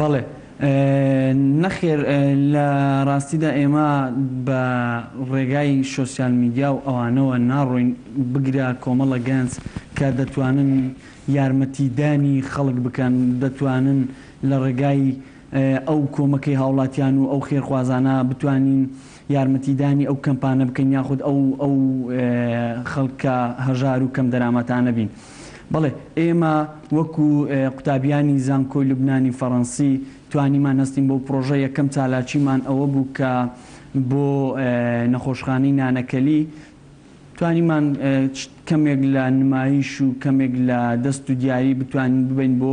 بەڵێ نەخێر لە ڕاستیدا ئێمە بە ڕێگای سۆسیال میدیا و ئەوانەوە ناڕۆین بگرا کۆمەڵە گەنج کە دەتوانن یارمەتیدانی خەڵک بکەن دەتوانن لە ڕێگای ئەو کۆمەکەی هاوڵاتیان و ئەو خێرخوازانە بتوانین یارمەتیدانی ئەو کەمپانە بکەین یاخود ئەو خەڵکە هەژار و کەم دەرامەتانە بین. بەڵێ ئێمە وەکو قوتابیانی زانکۆی لوبنانی فەڕەنسی توانیمان هەستین بۆ پرۆژە یەکەم چالاکیمان ئەوە بوو کە بۆ نەخۆشخانەی نانەکەلی توانیمان کەمێک لە نمایش و کەمێک لە دەست و دیاری بتوانین ببین بۆ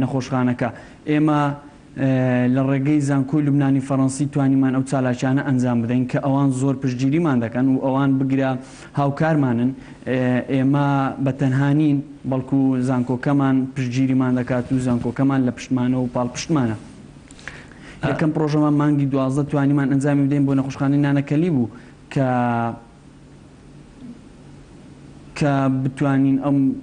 نەخۆشخانەکە. ئێمە لە ڕێگەی زانکۆی لوبنانی فەڕەنسی توانیمان ئەو چالاکیانە ئەنجام بدەین کە ئەوان زۆر پشتگیریمان دەکەن و ئەوان بگرە هاوکارمانن ئێمە بە تەنهانین بەڵکو زانکۆکەمان پشتگیریمان دەکات و زانکۆکەمان لە پشتمانە و پاڵ پشتمانە. یەکەم پرۆژەمان مانگی 12 توانیمان ئەنجامی بدەین بۆ نەخۆشخانەی نانەکەلی بوو کە بتوانین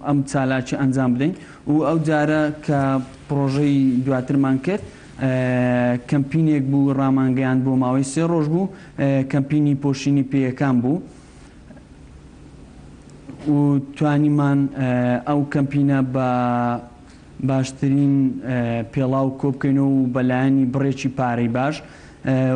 ئەم چالاکی ئەنجام بدەین و ئەو جارە کە پرۆژەی دواترمان کرد کەمپینێک بوو ڕامانگەیان بۆ ماوەی 3 ڕۆژ بوو کەمپینی پۆشینی پێیەکان بوو و توانیمان ئەو کەمپینە بە باشترین پێڵاو کۆ بکەینەوە و بەلایەنی بڕێکی پارەی باش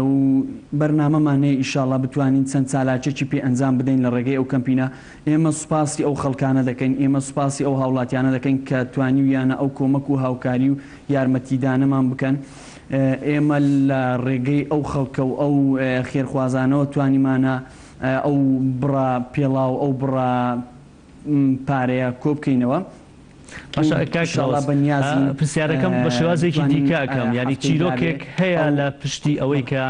و بەرنامەمانەیە ئیشاڵڵا بتوانین چەند چالاکێکی پێ ئەنجام بدەین لە ڕێگەی ئەو کەمپینە. ئێمە سوپاسی ئەو خەڵکانە دەکەین ئێمە سوپاسی ئەو هاوڵاتیانە دەکەین کە توانیویانە ئەو کۆمەک و هاوکاری و یارمەتیدانەمان بکەن. ئێمە لە ڕێگەی ئەو خەڵکە و ئەو خێرخوازانەوە توانیمانە ئەو بڕا پێڵاو ئەو بڕا پارەیە کۆ بکەینەوە. پرسیارەکەم بە شێوازێکی دیکەکەم ینی چیرۆکێک هەیە لە پشتی ئەوەی کە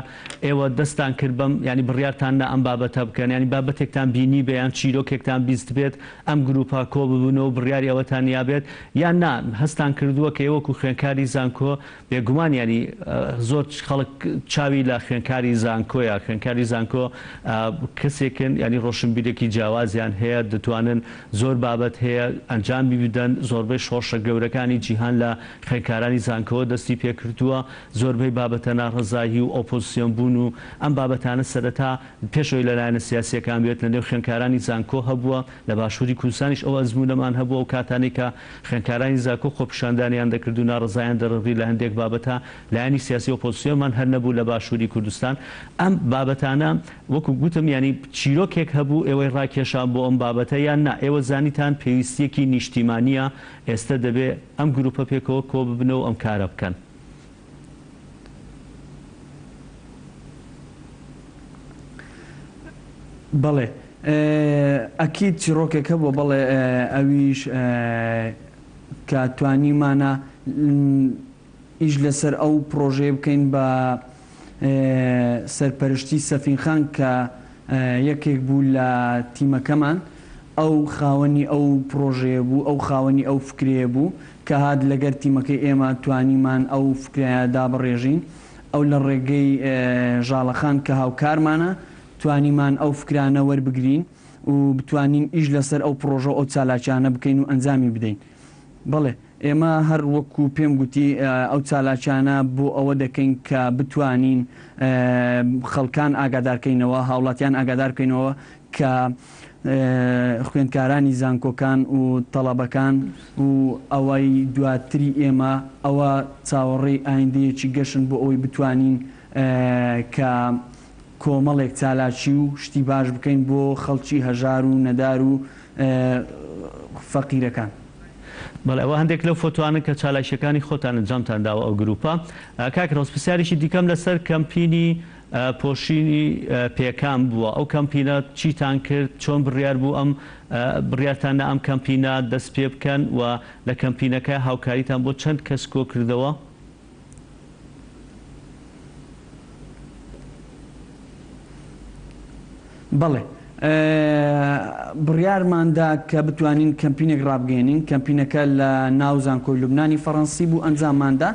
ئێوە دەستان کرد بەم ینی بڕیارتاندا ئەم بابەتە بکەن ینی بابەتێکتان بینی بەیان چیرۆکێکتان بیست بێت ئەم گروپا کۆ ببوونەوە بڕیاری ئەوەتان یابێت یان نا هەستان کردووە کە ئێوەکو خوێنکاری زانکۆ بێگومان ینی زۆر خەڵک چاوی لە خوێنکاری زانکۆیە خوێنکاری زانکۆ کەسێکن ینی ڕۆشنبیرێکی جیاوازیان هەیە دەتوانن زۆر بابەت هەیە ئەنجامی بدەن زۆربەی شۆڕشە گەورەکانی جیهان لە خوێنکارانی زانکۆ دەستی پێکردووە زۆربەی بابەتە ناڕزایی و ئۆپۆزیسیۆن بوون و ئەم بابەتانە سەرەتا پێشەوەی لەلایەنە سیاسیەکان بێت لە نێو خوێنکارانی زانکۆ هەبووە لە باشووری کوردستانیش ئەو ئەزمونەمان هەبووە و کاتانی کە خوێنکارانی زانکۆ خۆپیشاندانیان دەکرد و ناڕزایان دەڕڕی لە هەندێک بابەتە لایەنی سیاسی ئۆپۆزیسیۆنمان هەر نەبوو لە باشووری کوردستان ئەم بابەتانە وەکو گوتم ینی چیرۆکێک هەبوو ئێوەی ڕاکێشان بۆ ئەم بابەتە یان نا ئێوە زانیتان پێویستیەکی نیشتیمانیە ئێستا دەبێ ئەم گروپە پێکەوە کۆ ببنەوە ئەم کارە بکەن. بەڵێ ئەکید چیرۆکێک هەبووە بەڵێ ئەویش کە توانیمانە ئیش لەسەر ئەو پرۆژێ بکەین بە سەرپەرشتی سەفینخان کە یەکێک بوو لە تیمەکەمان ئەو خاوەنی ئەو پرۆژەیە بوو ئەو خاوەنی ئەو فکرەیە بوو کە هات لەگەر تیمەکەی ئێمە توانیمان ئەو فکرەیە دابڕێژین ئەو لە ڕێگەی ژاڵەخان کە هاوکارمانە توانیمان ئەو فکرانە وەربگرین و بتوانین ئیش لەسەر ئەو پرۆژە ئەو چالاکیانە بکەین و ئەنجامی بدەین. بەڵێ ئێمە هەر وەکو پێم گوتی ئەو چالاکیانە بۆ ئەوە دەکەین کە بتوانین خەڵکان ئاگادارکەینەوە هاوڵاتیان ئاگادار بکەینەوە کە خوێندکارانی زانکۆکان و تەڵەبەکان و ئەوەی دواتری ئێمە ئەوە چاوەڕێی ئایندەیەکی گەشن بۆ ئەوەی بتوانین کە کۆمەڵێک چالاکی و شتی باش بکەین بۆ خەڵکی هەژار و نەدار و فەقیرەکان. بەڵێ ئەوە هەندێک لەو فۆتوانە کە چالایشەکانی خۆتان ئەنجامتان داوە ئەو گروپە کاک ڕۆز پرسیارێکی دیکەم لەسەر کەمپینی پۆشینی پێکان بووە ئەو کەمپینە چیتان کرد چۆن بڕیار بوو ئەم بڕیارتانە ئەم کەمپینە دەست پێ بکەن و لە کەمپینەکە هاوکاریتان بۆ چەند کەس کۆ کردەوە؟ بەڵێ بڕیارماندا کە بتوانین کەمپینێک ڕابگەێنین کەمپینەکە لە ناو زانکۆی لوبنانی فەڕەنسی بوو ئەنجامماندا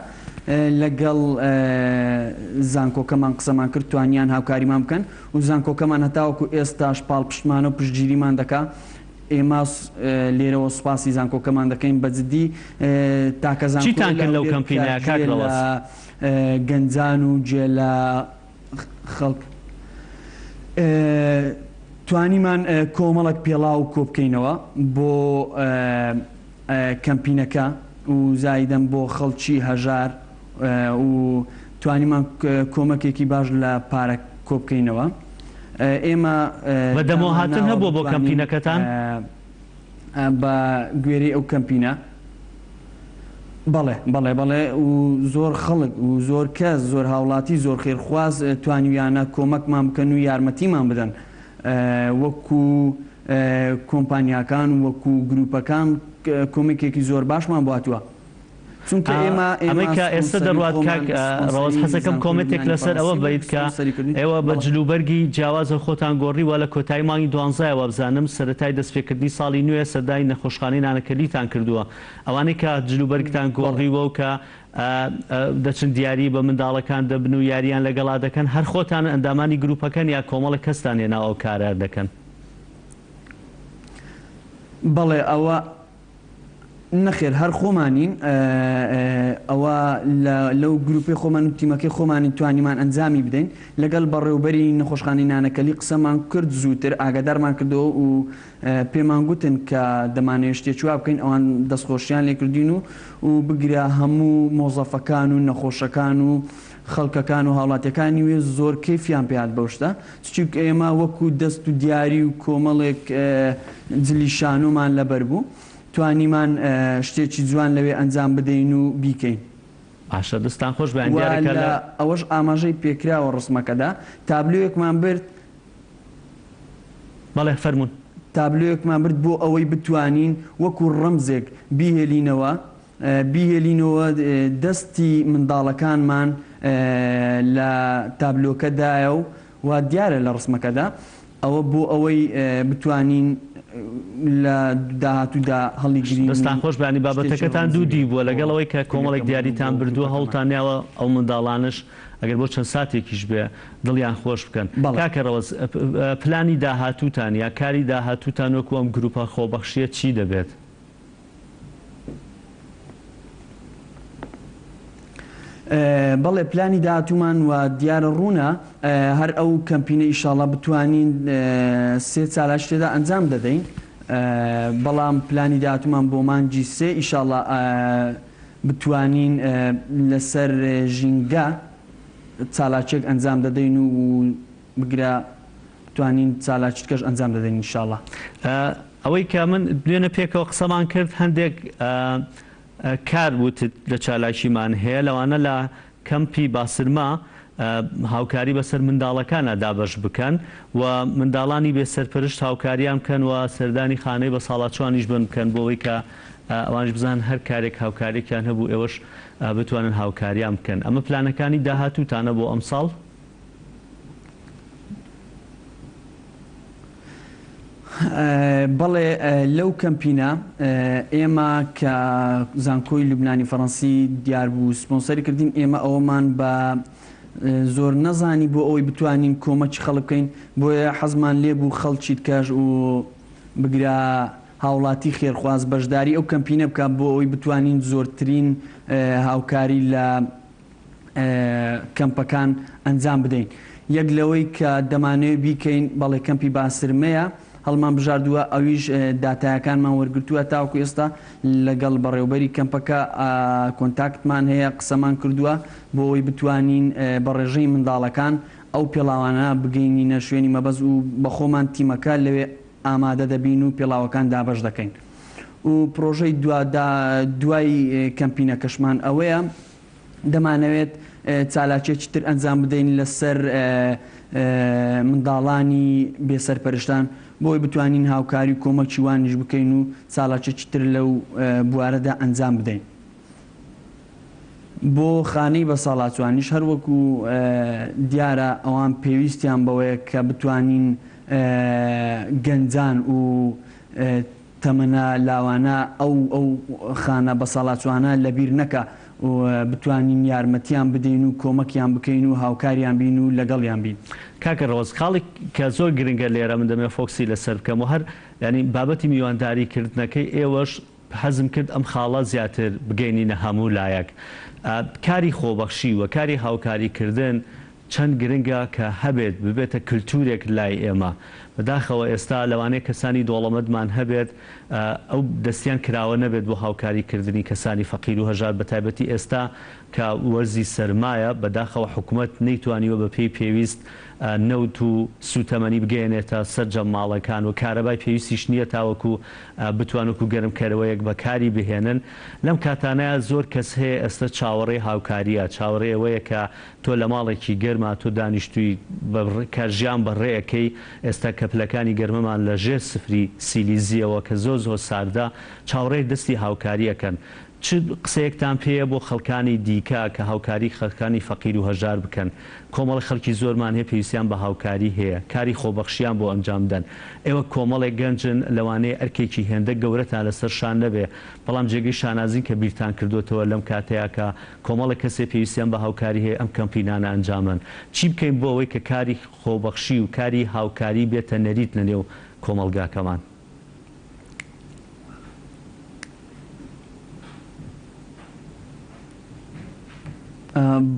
لەگەڵ زانکۆکەمان قسەمان کرد توانیان هاوکاریمان بکەن و زانکۆکەمان هەتاوەکو ئێستاش پاڵ پشتمانە و پشتگیریمان دەکا ئێمە لێرەوە سوپاسی زانکۆکەمان دەکەین بەجددی تاکە چیتان کرد لەو کەمپینەیە کاک ڕەوەز؟ گەنجان و جێ لە خەڵک توانیمان کۆمەڵک پێڵاو کۆ بکەینەوە بۆ کەمپینەکە و زایدەم بۆ خەڵکی هەژار و توانیمان کۆمەکێکی باش لە پارە کۆ بکەینەوە ئێمە بە دەمەوە هاتن هەبوو بۆ کەمپینەکەتان بە گوێرەی ئەو کەمپینە بەڵێ بەڵێ بەڵێ و زۆر خەڵک و زۆر کەس زۆر هاوڵاتی زۆر خێرخواز توانیویانە کۆمەکمان بکەن و یارمەتیمان بدەن وەکو کۆمپانیاکان وەکو گروپەکان کۆمێکێکی زۆر باشمان بواتووە چونکە ئەمەیکە ئێستا دەڕوات کاک ڕەوەز حەسەکەم کۆمەتێک لەسەر ئەوە بیت کە ئێوە بە جلوبەرگی جیاوازە خۆتان گۆڕیوە لە کۆتایی مانگی 12ەوە بزانم سەرەتای دەستپێکردنی ساڵی نوێ سەردای نەخۆشخانەی نانەکەلیتان کردووە ئەوانەی کە جلوبەرگتان گۆڕیوە و کە دەچن دیاری بە منداڵەکان دەبن و یاریان لەگەڵا دەکەن هەر خۆتان ئەندامانی گروپەکەن یا کۆمەڵە کەستان هێنا ئەو کارە دەکەن؟ بەڵێ ئەوە نەخێر هەر خۆمانین ئەوە لەو گروپی خۆمان و تیمەکەی خۆمانی توانیمان ئەنجامی بدەین لەگەڵ بەڕێوبەری نەخۆشخانەی نانەکەلی قسەمان کرد زووتر ئاگادارمان کردەوە و پێمان گوتن کە دەمانەوێت شتێکی وا بکەین ئەوان دەستخۆشیان لێ کردین و بگرە هەموو مۆزەفەکان و نەخۆشەکان و خەڵکەکان و هاوڵاتیەکانی وێ زۆر کەیفیان پێات بەوشتە چونکە ئێمە وەکو دەست و دیاری و کۆمەڵێک جلیشانۆمان لەبەر بوو توانیمان شتێکی جوان لەوێ ئەنجام بدەین و بیکەین باشە دەستان خۆش بە ئەندیارەکە لە ئەوەش ئاماژەی پێکراوە ڕسمەکەدا تابلۆیەکمان برد بەڵێ فەرموون تابلۆیەکمان برد بۆ ئەوەی بتوانین وەکو ڕەمزێک بیهێلینەوە دەستی منداڵەکانمان لە تابلۆکەدایە و دیارە لە ڕسمەکەدا ئەوە بۆ ئەوەی بتوانین لە داهاتوودا هەڵیگیری دەستان خۆش بەانی بابەتەکەتان دوودی بووە لەگەڵەوەی کە کۆمەڵێک دیاریتان بردووە هەڵتانیاوە ئەو منداڵانش ئەگەر بۆ چەند ساتێکیش بێ دڵیان خۆش بکەن کاکە ڕەوەز پلانی داهاتووتان یا کاری داهاتووتان وەکو ئەم گروپە خۆبەخشیە چی دەبێت؟ بەڵێ پلانی داهاتوومان و دیارە ڕوونە هەر ئەو کەمپینە ئیشاڵە بتوانین سێ چالاش تێدا ئەنجام دەدەین بەڵام پلانی داهاتوومان بۆ مانگی سێ ئیشاڵە بتوانین لەسەر ژینگە چالاچێک ئەنجام دەدەین و بگرە بتوانین چالاچکەش ئەنجام دەدەین ئیشاڵە ئەوەی کە من دوێنە پێکەوە قسەمان کرد هەندێک کار وتت لە چالاکیمان هەیە لەوانە لە کەمپی باسرما هاوکاری بەسەر منداڵەکانە دابەش بکەن و منداڵانی بێسەرپەرشت هاوکاریان بکەن و سەردانی خانەی بە ساڵاتچوانیش بن بکەن بۆەوەی کە ئەوانش بزان هەر کارێک هاوکارێکیان هەبوو ئێوەش بتوانن هاوکاریان بکەن ئەمە پلانەکانی داهاتووتانە بۆ ئەم ساڵ؟ بەڵێ لەو کەمپینە ئێمە کە زانکۆی لوبنانی فەڕەنسی دیار بوو سپۆنسەری کردین ئێمە ئەوەمان بە زۆر نەزانی بۆ ئەوەی بتوانین کۆمەکی خەڵک بکەین بۆیە حەزمان لێ بوو خەڵکی کەش و بگرا هاوڵاتی خێرخواز بەشداری ئەو کەمپینە بکە بۆ ئەوەی بتوانین زۆرترین هاوکاری لە کەمپەکان ئەنجام بدەین یەک لەوەی کە دەمانەوێت بیکەین بەڵێ کەمپی باسرمەیە هەڵمان بژاردووە ئەویش داتایەکانمان وەرگرتووە تاوەکو ئێستا لەگەڵ بەڕێوبەری کەمپەکە کۆنتاکتمان هەیە قسەمان کردووە بۆ ئەوەی بتوانین بە ڕێژەی منداڵەکان ئەو پێڵاوانە بگەینینە شوێنی مەبەز و بە خۆمان تیمەکە لەوێ ئامادە دەبین و پێڵاوەکان دابەش دەکەین و پرۆژەی دوای کەمپینەکەشمان ئەوەیە دەمانەوێت چالاکێکی تر ئەنجام بدەین لەسەر منداڵانی بێسەرپەرشتان بۆی بتوانین هاوکاری و کۆمەکی وانیش بکەین و چالاکێکی تر لەو بوارەدا ئەنجام بدەین. بۆ خانەی بەساڵاتوانیش هەروەکو دیارە ئەوان پێویستیان بەوەیە کە بتوانین گەنجان و تەمەنە لاوانە ئەو خانە بەساڵاتوانە لەبیر نەکە و بتوانین یارمەتیان بدەین و کۆمەکیان بکەین و هاوکاریان بین و لەگەڵیان بین. کاکە ڕۆز خاڵی کە زۆر گرنگە لێرە من دەمێ فۆکسی لەسەر بکەم و هەر ینی بابەتی میوانداریکردنەکەی ئێوەش حەزم کرد ئەم خاڵە زیاتر بگەینینە هەموو لایەک. کاری خۆبەخشی و کاری هاوکاریکردن چەند گرنگە کە هەبێت ببێتە کللتورێک لای ئێمە. بەداخەوە ئێستا لەوانەیە کەسانی دۆڵەمەندمان هەبێت ئەو دەستیان کراوە نەبێت بۆ هاوکاریکردنی کەسانی فەقیر و هەژار بە تایبەتی ئێستا کە وەرزی سەرمایە بەداخەوە حکوومەت نەیتوانیوە بە پێی پێویست نەوت و سوتەمەنی بگەێنێتە سەرجەم ماڵەکان و کارەبای پێویستیش نییە تاوەکو بتوانوکو گەرمکەرەوەیەک بەکاری بهێنن. لەم کاتانەیە زۆر کەس هەیە ئێستا چاوەڕێی هاوکاریە، چاوەڕێ ئەوەیە کە تۆ لە ماڵێکی گەرما تۆ دانیشتووی کارژیان بەڕێەکەی ئێستا کەپلەکانی گەرمەمان لە ژێر سفری سیلیزیەوە کە زۆر ساردا چاوەڕێی دەستی هاوکاریەکەن. چ قسەیەکتان پێەیە بۆ خەڵکانی دیکە کە هاوکاری خەڵکانی فەقیر و هەژار بکەن؟ کۆمەڵی خەڵکی زۆرمان هەیە پێویستیان بە هاوکاری هەیە، کاری خۆبەخشیان بۆ ئەنجام بدەن. ئێوە کۆمەڵێک گەنجن لەوانەیە ئەرکێکی هێندە گەورەتان لەسەر شان نەبێ، بەڵام جێگەی شانازین کە بیرتان کردوتەوە لەم کاتەیە کە کۆمەڵی کەسێ پێویستیان بە هاوکاری هەیە ئەم کەمپینانە ئەنجامن. چی بکەین بۆ ئەوەی کە کاری خۆبەخشی و کاری هاوکاری بێتە نەریت لە نێو کۆمەڵگاکەمان؟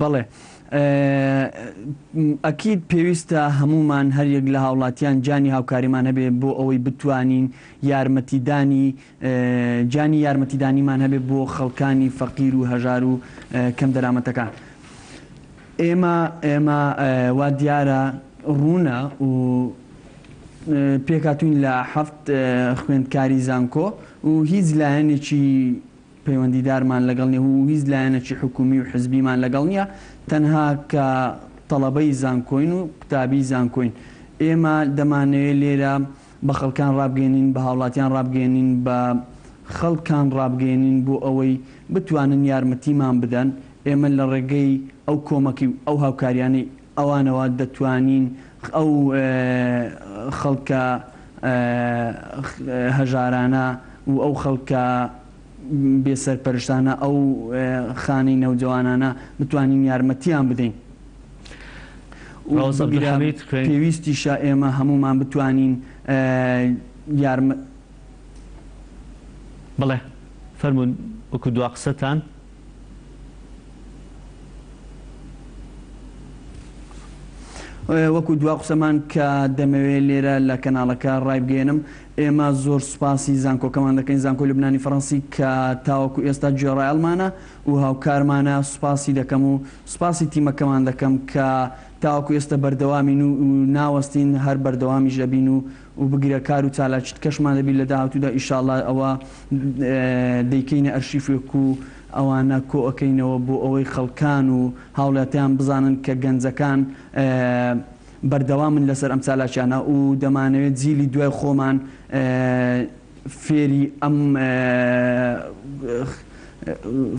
بەڵێ ئەکید پێویستە هەمومان هەریەک لە هاوڵاتیان جانی هاوکاریمان هەبێ بۆ ئەوەی بتوانین جانی یارمەتیدانیمان هەبێ بۆ خەڵکانی فەقیر و هەژار و کەم دەرامەتەکان. ئێمە وا دیارە ڕوونە و پێکاتوین لە 7 خوێندکاری زانکۆ و هیچ لایەنێکی پەیوەندیدارمان لەگەڵ نیە و هیچ لایەنێکی حکومی و حزبیمان لەگەڵ نییە، تەنها کە تەڵەبەی زانکۆین و قوتابی زانکۆین. ئێمە دەمانەوێت لێرە بە خەڵکان ڕابگەێنین، بە هاوڵاتیان ڕابگەێنین، بە خەڵکان ڕابگەێنین بۆ ئەوەی بتوانن یارمەتیمان بدەن. ئێمە لە ڕێگەی ئەو کۆمەکی و ئەو هاوکاریانی ئەوانەوە دەتوانین ئەو خەڵکە هەژارانە و ئەو خەڵکە بێسەرپەرشتانە ئەو خانەی نەوجەوانانە بتوانین یارمەتیان بدەین. پێویستیشە ئێمە هەمومان بتوانین بڵێ فەرمون وەکو دوا قسەتان. وەکو دوا قسەمان کە دەمەوێت لێرە لە کەناڵەکە ڕایبگەێنم، ئێمە زۆر سوپاسی زانکۆکەمان دەکەین، زانکۆی لوبنانی فەڕەنسی کە تاوەکو ئێستا گوێڕایەڵمانە و هاوکارمانە سوپاسی دەکەم و سوپاسی تیمەکەمان دەکەم کە تاوەکو ئێستا بەردەوامین و ناوەستین هەر بەردەوامیش دەبین و بگیرە کار و چالاکیت کەشمان دەبین لە داهاتوودا ئیشاڵڵا ئەوە دەیکەینە ئەرشیفێک و ئەوانە کۆ ئەەکەینەوە بۆ ئەوەی خەڵکان و هاوڵاتیان بزانن کە گەنجەکان بەردەوامن لەسەر ئەم چالاکیانە و دەمانەوێت جیلی دوای خۆمان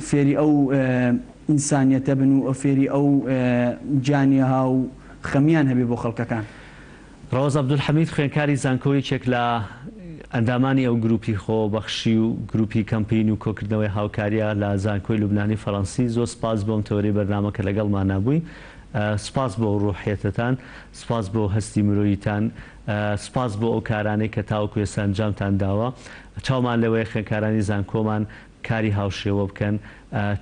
فێری ئەو ئینسانیەتە بن و فێری ئەو جانیەها و خەمیان هەبێ بۆ خەڵکەکان. ڕۆز عەبدولحەمید خوێنکاری زانکۆیەکێک لە ئەندامانی ئەو گروپی خۆبەخشی و گروپی کەمپین و کۆکردنەوەی هاوکاریە لە زانکۆی لوبنانی فەڕەنسی. زۆر سپاس بۆم تەوەرەی بەرنامەکە لەگەڵمان نابووی. سپاس بۆ ڕوحێتتان، سپاس بۆ هەستی مرۆییتان، سپاس بۆ ئەو کارانەی کە تاوەکو ئێستا ئەنجامتان داوە. چاومان لەوەی خوێنکارانی زانکۆمان کاری هاوشێوە بکەن.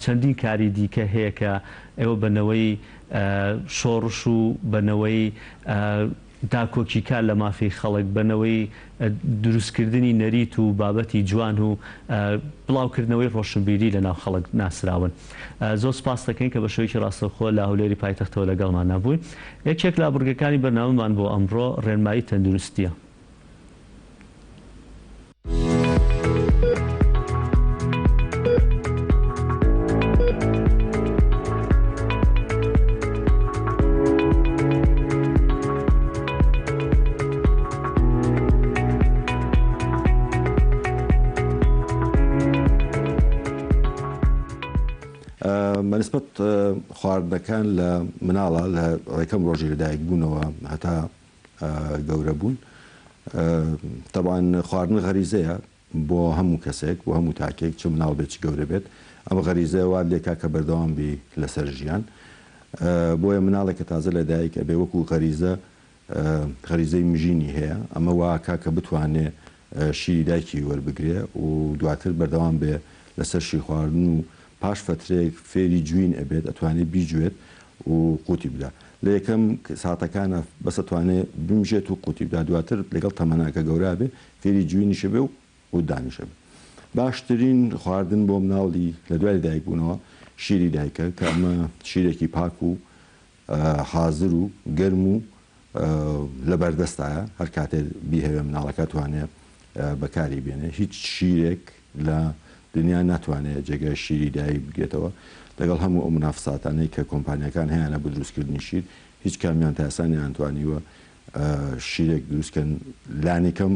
چەندین کاری دیکە هەیە کە ئێوە بنەوەی شۆڕش و بنەوەی داکۆکیکە لە مافی خەڵک، بنەوەی دروستکردنی نەریت و بابەتی جوان و بڵاوکردنەوەی ڕۆشنبیری لە ناو خەڵک ناسراون. زۆر سپاس دەکەین کە بە شێوەیەکی ڕاستەوخۆ لە هەولێری پایتەختەوە لەگەڵمان نەبووین. یەکێک لە بورگەکانی بەرنامەمان بۆ ئەمڕۆ ڕێنمایی تەندروستیە. بەنسبەت خواردنەکان لە مناڵە لە ڕێکەم ڕۆژی لەدایک بوونەوە هەتا گەورە بوون طبعاً خواردن غەریزەیە بۆ هەموو کەسێک بۆ هەموو تاکێک چ مناڵ بێت چ گەورە بێت ئەمە غەریزەیە وا لێکا کە بەردەوام بی لەسەر ژیان بۆیە مناڵێک کە تازە لەدایک ئەبێ وەکو غەریزەی مژینی هەیە ئەمە واکا کە بتوانێت شیری دایکی وەربگرێ و دواتر بەردەوام بێ لەسەر شیر خواردن و پاش فترێک فێری جوین ئەبێت ئەتوانێت بیجوێت و قوتی بدا لە یەکەم ساتەکانە بەس ئەتوانێت بمژێت و قوتی بدا دواتر لەگەڵ تەمەناکە گەورا بێ فێری جوینیشە بێ و دانیشە بێ باشترین خواردن بۆ مناڵی لە دوای دایک بوونەوە شیری دایکە کە ئەمە شیرێکی پاک و حازر و گەرم و لە بەردەستایە هەر کاتێ بیهەوێ مناڵەکە توانێت بەکاری بێنێ هیچ شیرێک لە دنیا ناتوانێت جێگە شیری دایک بگێتەوە لەگەڵ هەموو ئەو منافساتانەی کە کۆمپانیەکان هەیەە بۆ دروستکردنی شیر هیچ کامیان تاسانیان توانیوە شیرێک دروستکەن لانێکم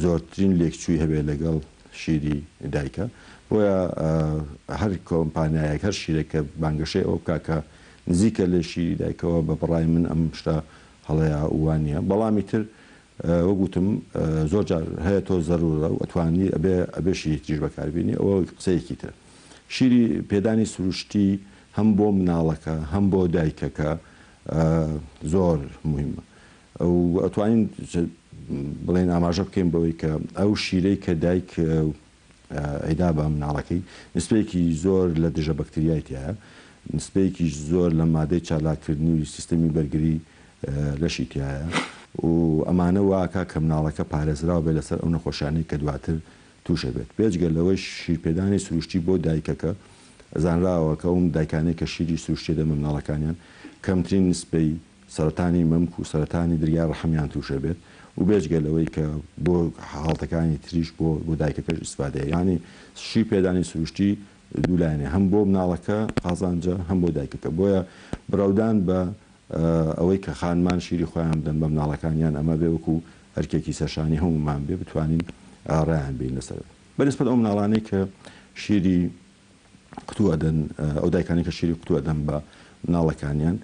زۆرترین لێکچووی هەبێ لەگەڵ شیری دایکە بۆیە هەر کۆمپانیایەک هەر شیرێکە بانگەشەی ئەو بکە نزیکە لە شیری دایکەوە بە بەڕای من ئەم شتە هەڵەیە وانە بەڵامی تر وەگوتم زۆر جار هەیە تۆ زەرورە و ئەتوانی ئەبێ شیری تریش بەکاربیێنی ئەوە قسەیەکی تر شیری پێدانی سروشتی هەم بۆ مناڵەکە هەم بۆ دایکەکە زۆر مهمە و ئەتوانین بڵێن ئاماژە بکەین بەوەی کە ئەو شیرەی کە دایک ئەیدا بە مناڵەکەی نسبەیەکی زۆر لە دژە بەکتریایەتە نسبەیەکی زۆر لە مادەی چالاکردنی و سیستەمی بەرگری لەشی تایە و ئەمانە واکە کە مناڵەکە پارێزراوە بێ لەسەر ئەو نەخۆشانەی کە دواتر تووشە بێت بێجگەل لەوەی شیرپێدانی سروشتی بۆ دایکەکە زانراوە کە ئەوم دایکانەی کە شیری سروشتی دەمە مناڵەکانیان کەمترین نسبەی سەرەتانی مەمک و سەرەتانی دریا ڕەحمیان تووشە بێت و بێجگەل لەوەی کە بۆ حاڵەتەکانی تریش بۆ دایکەکەش ئیسفادەیە ینی شیر پێدانی سروشتی دوولایەنێ هەم بۆ مناڵەکە قازانجە هەم بۆ دایکەکە بۆیە بڕاودان بە ئەوەی کە خانمان شیری خۆیان بدەن بە مناڵەکانیان ئەمە بێ وەکو هەرکێکی سەرشانی هەمومان بێ بتوانین ڕایان بین لەسەر بەنسبەت ئەو مناڵانەی کە شیری قوتووەدەن ئەو دایکانی کە شیری قوتووەدەن بە مناڵەکانیان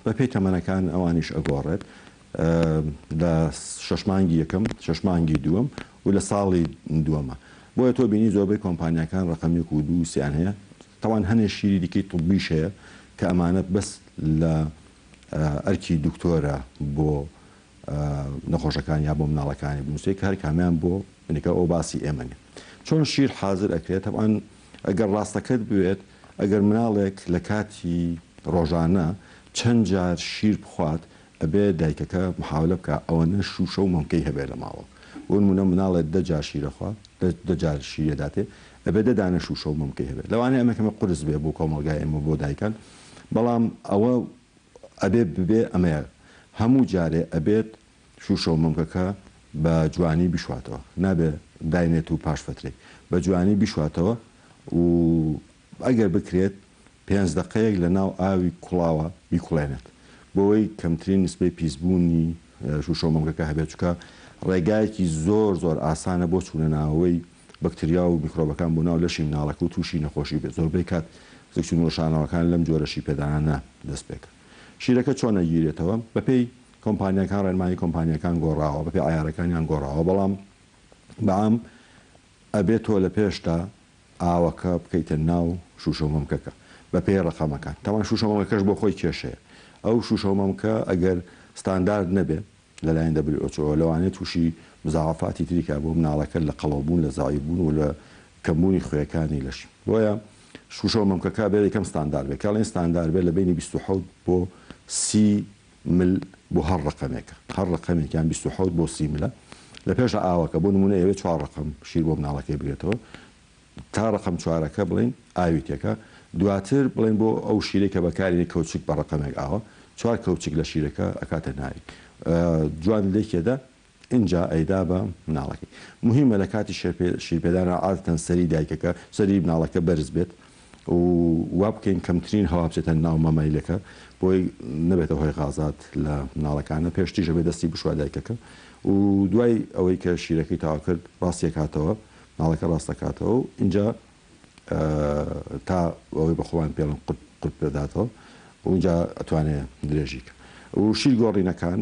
بە پێی تەمەنەکان ئەوانیش ئەگۆڕێت لە شەشمانگی یەکەم شەشمانگی دووەم و لە ساڵی دووەمە بۆیە تۆ بینی زۆربەی کۆمپانیەکان ڕقەمێک و دووسییان هەیە تاوان هەنێ شیری دیکەی توبیش هەیە کە ئەمانە بەس لە ئەرکی دکتۆرە بۆ نەخۆشەکان یا بۆ مناڵەکانی بنووسێت کە هەر کامیان بۆ منێکە ئەو باسی ئێمەنێ چۆن شیر حازر ئەکرێت تەوان ئەگەر ڕاستەکەت بوێت ئەگەر مناڵێک لە کاتی ڕۆژانە چەند جار شیر بخوات ئەبێ دایکەکە محاولە بکە ئەوەنە شوشە و مەمکەی هەبێت لە ماوە بۆ نمونە مناڵێت دەجار شیرەخوا دەجار شیرەداتێ ئەبێ دەدانە شوشە و مەمکەی هەبێت لەوانەیە ئەمەکەمە قرس بێ بۆ کۆمەلگای ئێمە بۆ دایکان بەڵام ئەوە ئەبێ ببێ ئەمەیە هەموو جارێ ئەبێت شوشە و مەمکەکە بە جوانی بیشواتەوە نابێ داینێت و پاش فترێک بە جوانی بیشواتەوە و ئەگەر بکرێت 5 دقەیەک لە ناو ئاوی کوڵاوە بیکوڵێنێت بۆەوەی کەمترین نسبەی پیسبوونی شوشە و مەمکەکە هەبێت چکە ڕێگایەکی زۆر زۆر ئاسانە بۆ چوونە ناوەوەی بەکتریا و میکرۆبەکان بۆ ناو لەشی مناڵەکە و تووشی نەخۆشی بێت زۆربەی کات زەکچون ڕۆژانەوەکان لەم جۆرەشی پێدانانە دەست پێکە شیرەکە چۆن نەگیرێتەوە بەپێی کۆمپانیەکان ڕێنمایی کۆمپانیەکان گۆڕاوە بەپێی ئایارەکانیان گۆڕاوە بەڵام بەعام ئەبێت تۆ لە پێشدا ئاوەکە بکەیتە ناو شوشە و مەمکەکە بەپێی ڕقەمەکان تاوان شوشە و مەمکەش بۆ خۆی کێشەیە ئەو شوشە و مەمکە ئەگەر ستاندارد نەبێ لەلایەن WHO لەوانێت تووشی مزاعفاتی تریکا بۆ مناڵەکە لە قەڵەوبوون لە زایبوون و لە کەمبوونی خوێەکانی لەشی بۆیە شوشە و مەمکەکە بێت یەکەم ستاندار بێت کاڵێن ستاندار بێت لە بینی 27 بۆ 30 مل بۆ هەر ڕقەمێکە هەر ڕقەمێکیان 27 بۆ 30 ملە لە پێش ئاوەکە بۆ نمونە ئەوێت 4 ڕقم شیر بۆ مناڵەکەی بگرێتەوە تا ڕقم 4ەکە بڵین ئاویتێکە دواتر بڵێن بۆ ئەو شیرێکە بەکاری کەوچک بە ڕقەمێک ئاوە 4 کەوچک لە شیرەکە ئەکاتە ناوی جوان لێکێدا اینجا ئەیدا بە مناڵەکەی مهمە لە کاتی شیرپێدانە عادەتەن سەری دایکەکە سەری مناڵەکە بەرز بێت و وا بکەین کەمترین هەوا بچێتە ناو مەمەیلەکە بۆی نەبێتە هۆی غازات لە مناڵەکانە پێشتیژە بێ دەستی بشوە دایکەکە و دوای ئەوەی کە شیرەکەی تاوا کرد ڕاستیەکاتەوە ناڵەکە ڕاستەکاتەوە و اینجا تا ئەوەی بە خۆوان پێڵم قورت پێداتەوە اونجا ئەتوانێت درێژیکە و شیر گۆڕینەکان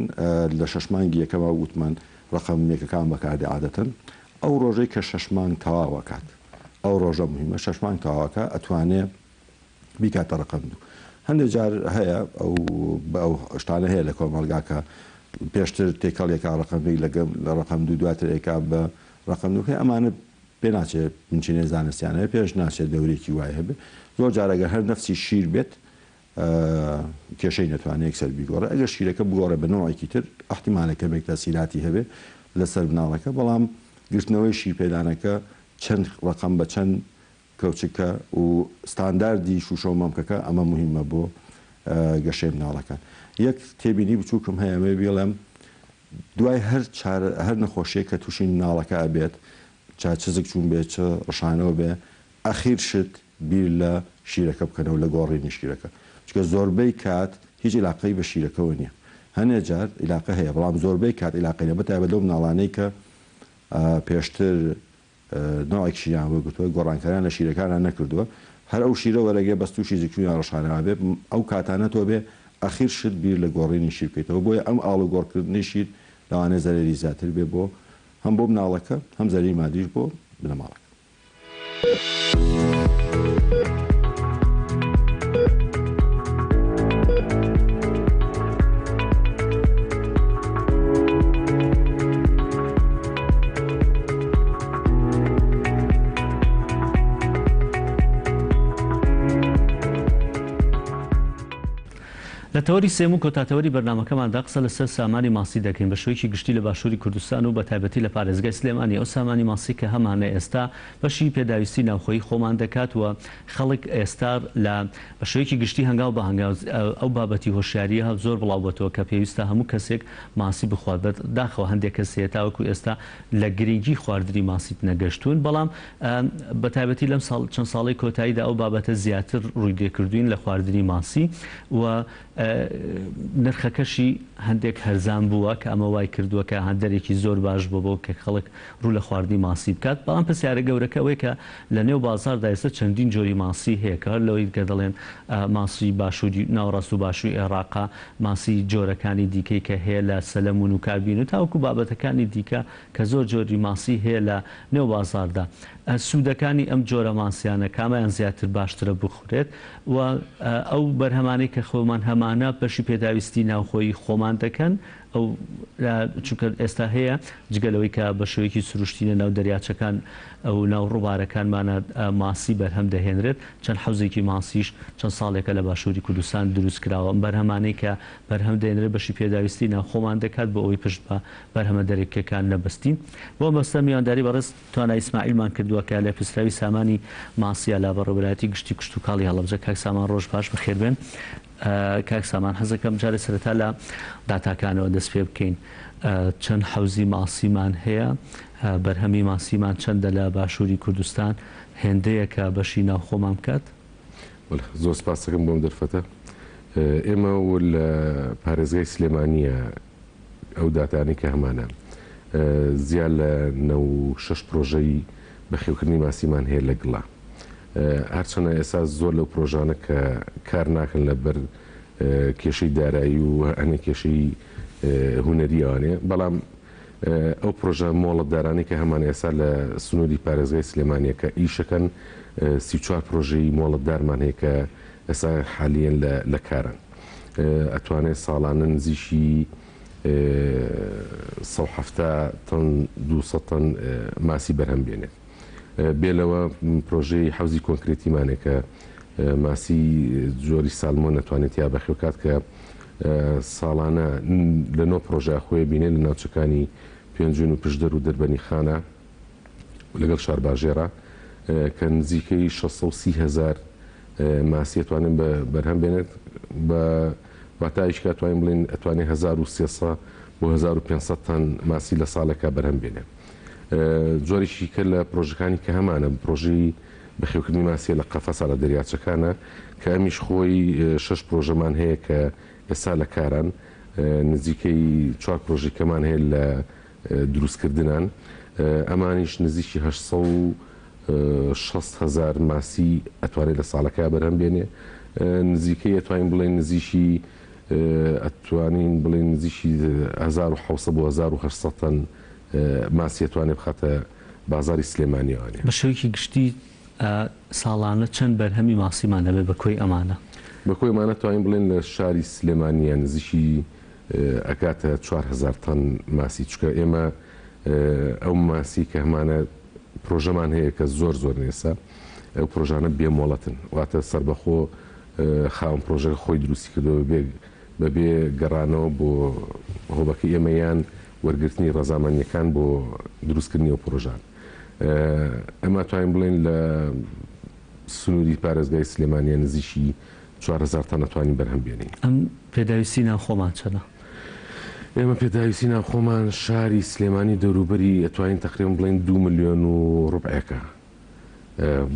لە 6 مانگی یەکەمە وتمان ڕقەمێکەکان بەکاردی عادەتەن ئەو ڕۆژەی کە 6 مانگ تەواوەکات ئەو ڕۆژە مهمە 6 مانگ تەواوەکە ئەتوانێت بیکاتە ڕقەم دوو هەندێک جار هەیە ئەو شتانە هەیە لە کۆمەلگاکە پێشتر تێکەڵێکا ڕقەمێک لە ڕقەم دوو دواتر ئێکا بە ڕقەم دووکە ئەمانە پێ ناچێت بنچینێ زانستیانەیە پێش ناچێت دەورێکی وای هەبێت زۆر جارەگە هەر نەفسی شیر بێت کێشەی نەتوانێت یەکسەر بیگۆڕە ئەگەر شیرەکە بگۆڕە بە نوعێکی تر احتیمالەکەمێک تاسیراتی هەبێت لەسەر بناڵەکە بەڵام گرتنەوەی شیر پێدانەکە چەند ڕقەم بە چەند کەوچکە و ستانداردی شوشە و مەمکەکە ئەمە مهمە بۆ گەشەی مناڵەکان یەک تێبینی بچووکم هەیە ئەمێ بێڵێم دوای هەر نەخۆشیە کە تووشی مناڵەکە ئەبێت چاچزک چوون بێت چ ڕشانەوە بێ ئەخیر شت بیر لە شیرەکە بکەنەوە لە گۆڕینی شیرەکە چکە زۆربەی کات هیچ علاقەی بە شیرەکەەوە نییە هەنێ جار علاقە هەیە بەڵام زۆربەی کات علاقەی لە بەتای بەدەو مناڵانەی کە پێشتر نوعێکشیان بگوتووە گۆڕانکاران لە شیرەکانیان نەکردووە هەر ئەو شیرە وەرەگە بەست تووشی زیکویان ڕشانەوە بێ ئەو کاتانە تۆ بێ ئەخیر شت بیر لە گۆڕینی شیر بکەیتەوە بۆیە ئەم ئاڵە گۆڕکردنی شیر لەوانەیە زەرری زیاتر بێ بۆ هەم بۆ مناڵەکە هەم زەری مادیش بۆ بنەماڵەکە. لە تەوەری سێم و کۆتاتەوەری بەرنامەکەماندا قسە لەسەر سامانی ماسی دەکەین بە شوەیەکی گشتی لە باشووری کوردستان و بە تایبەتی لە پارێزگای سلێمانی ئەو سامانی ماسی کە هەمانە ئێستا بەشی پێداویستی ناوخۆیی خۆمان دەکات و خەڵک ئێستا لە بە شوەیەکی گشتی هەنگاو بە هەنگاو ئەو بابەتی هۆشیاریە زۆر بڵاوبەتەوە کە پێویستە هەموو کەسێک ماسی بخوات بێت داخەوە هەندێک کەسێت تاوەکو ئێستا لە گرنگی خواردنی ماسیت نەگەشتوون بەڵام بە تایبەتی لەم چەند ساڵی کۆتاییدا ئەو بابەتە زیاتر ڕووی دێکردوین لە خواردنی ماسی و نرخەکەشی هەندێک هەرزان بووە کە ئەمە وای کردووە کە هەندێکی زۆر باش بۆ کە خەڵک ڕوو لە خواردنی ماسی بکات بەڵام پرسیارە گەورەکەوەی کە لە نێو بازاردا ئێستا چەندین جۆری ماسی هەیە کە هەر لەوەی کە دەڵێن ماسی باشووری ناوەڕاست و باشووری عێراقا ماسی جۆرەکانی دیکەی کە هەیە لە سەلەمون و کاربین و تاوەکو بابەتەکانی دیکە کە زۆر جۆری ماسی هەیە لە نێو بازاردا سوودەکانی ئەم جۆرە ماسیانە کامیان زیاتر باشترە بخورێت و ئەو بەرهەمانەی کە خۆمان هەمانە بەشی پێداویستی ناوخۆی خۆمان دەکەن ئەو چونکە ئێستا هەیە جگەلەوەی کە بە شێوەیەکی سروشتینە ناو دەریاچەکان ئەو ناو ڕووبارەکانمانە ماسی بەرهەم دەهێنرێت چەند حوزێکی ماسیش چەند ساڵێکە لە باشووری کوردستان دروست کراوە بەرهەمانەی کە بەرهەم دەهێنرێت بەشی پێداویستی ناوخۆمان دەکات بۆ ئەوەی پشت بە بەرهەمە دەرێکەکان نەبستین بۆ مەستە میوانداری بەڕێز توانای ئیسماعیلمان کردووە کە لە پسراوی سامانی ماسیە لە بەڕێوەبەرایەتی گشتی کشت و کاڵی هەڵەبجە کاک سامان ڕۆژ باش بەخێر بێن کاک سامان حەزەکەم جارێ سەرەتا لە داتاکانەوە دەست پێ بکەین چەند حەوزی ماسیمان هەیە بەرهەمی ماسیمان چەندە لە باشووری کوردستان هێندەیە کە بەشی ناوخۆمان بکات زۆر سپاس دەکەم بۆم دەرفەتە ئێمە لە پارێزگای سلێمانیە ئەو داتانی کە هەمانە زیاد لە 96 پرۆژەی بەخێوکردنی ماسیمان هەیە لە گڵا هەرچەنە ئێستا زۆر لەو پرۆژانە کە کار ناکەن لەبەر کێشەی دارایی و هەنێ کێشەی هوەری ئەوانێ بەڵام ئەو پرۆژە مۆڵەتدارانی کە هەمان ئێستا لە سنووری پارێزگای سلێمانیە کە ئیشەکەن 34 پرۆژەی مۆڵەتدارمان هەیە کە ئێستا حالیان لە کارن ئەتوانێت ساڵانە نزیشی 170 تن 200 تن ماسی بەرهەم بێنێت بێلەوە پرۆژەی حەوزی کۆنکرێتیمانێک کە ماسی جۆری سالمۆن نەتوانێت یا بەخێوکات کە ساڵانە لە نۆ پرۆژە خۆی بینێت لە ناوچەکانی پێنجون و پشدەر و دەربەنی خانە لەگەڵ شارباژێرە کە نزیکەی 630,000 ماسی ئەتوانێت بەرهەم بێنێت بە واتایشکە توانین بڵین ئەتوانێت 1300 بۆ 1500 تن ماسی لە ساڵێکە بەرهەم بێنێت جۆریشی کرد لە پرۆژەکانی کە هەمانە پرۆژەی بەخێوکردنی ماسیە لە قەفەسا لە دەریاچەکانە کە ئەمیش خۆی 6 پرۆژەمان هەیە کە ئێستا لە کاران نزیکەی 4 پرۆژێکەمان هەیە لە دروستکردنان ئەمانیش نزیکی 800 6,000 ماسی ئەتوانێت لە ساڵەکە بەرهەم بێنێ نزیکەی ئەتوانین بڵێن نزیشی ئەتوانین بڵێن نزیشی 1700 بۆ 1800 تەن ماسی ئەتوانێت بخاتە بازاری سلێمانیەوانێ بە شێوەیەکی گشتی ساڵانە چەند بەرهەمی ماسیمانە بێ بەکۆی ئەمانە بەکۆی ئەمانە توانین بڵێن لە شاری سلێمانیە نزیشی ئەکاتە 4000 تەن ماسی چکە ئێمە ئەو ماسی کە هەمانە پرۆژەمان هەیە کە زۆر نێسا ئەو پرۆژانە بێمۆڵەتن واتە سربەخۆ خاوەن پرۆژەکە خۆی دروستی کردەوە بەبێ گەڕانەوە بۆ هۆبەکە ئێمە یان وەرگرتنی ڕەزامەندیەکان بۆ دروستکردنی ئەو پرۆژان ئەمە توانین بڵێن لە سنووری پارێزگای سلێمانیە نزیشی 4000 تەن ناتوانین بەرهەم بێنین. ئەم پێداویستی ناوخۆمان چەنە؟ ئێمە پێداویستی ناوخۆمان شاری سلێمانی دەوروبەری ئەتوانین تقریبا بڵێن 2 ملیۆن و ڕوبعەکە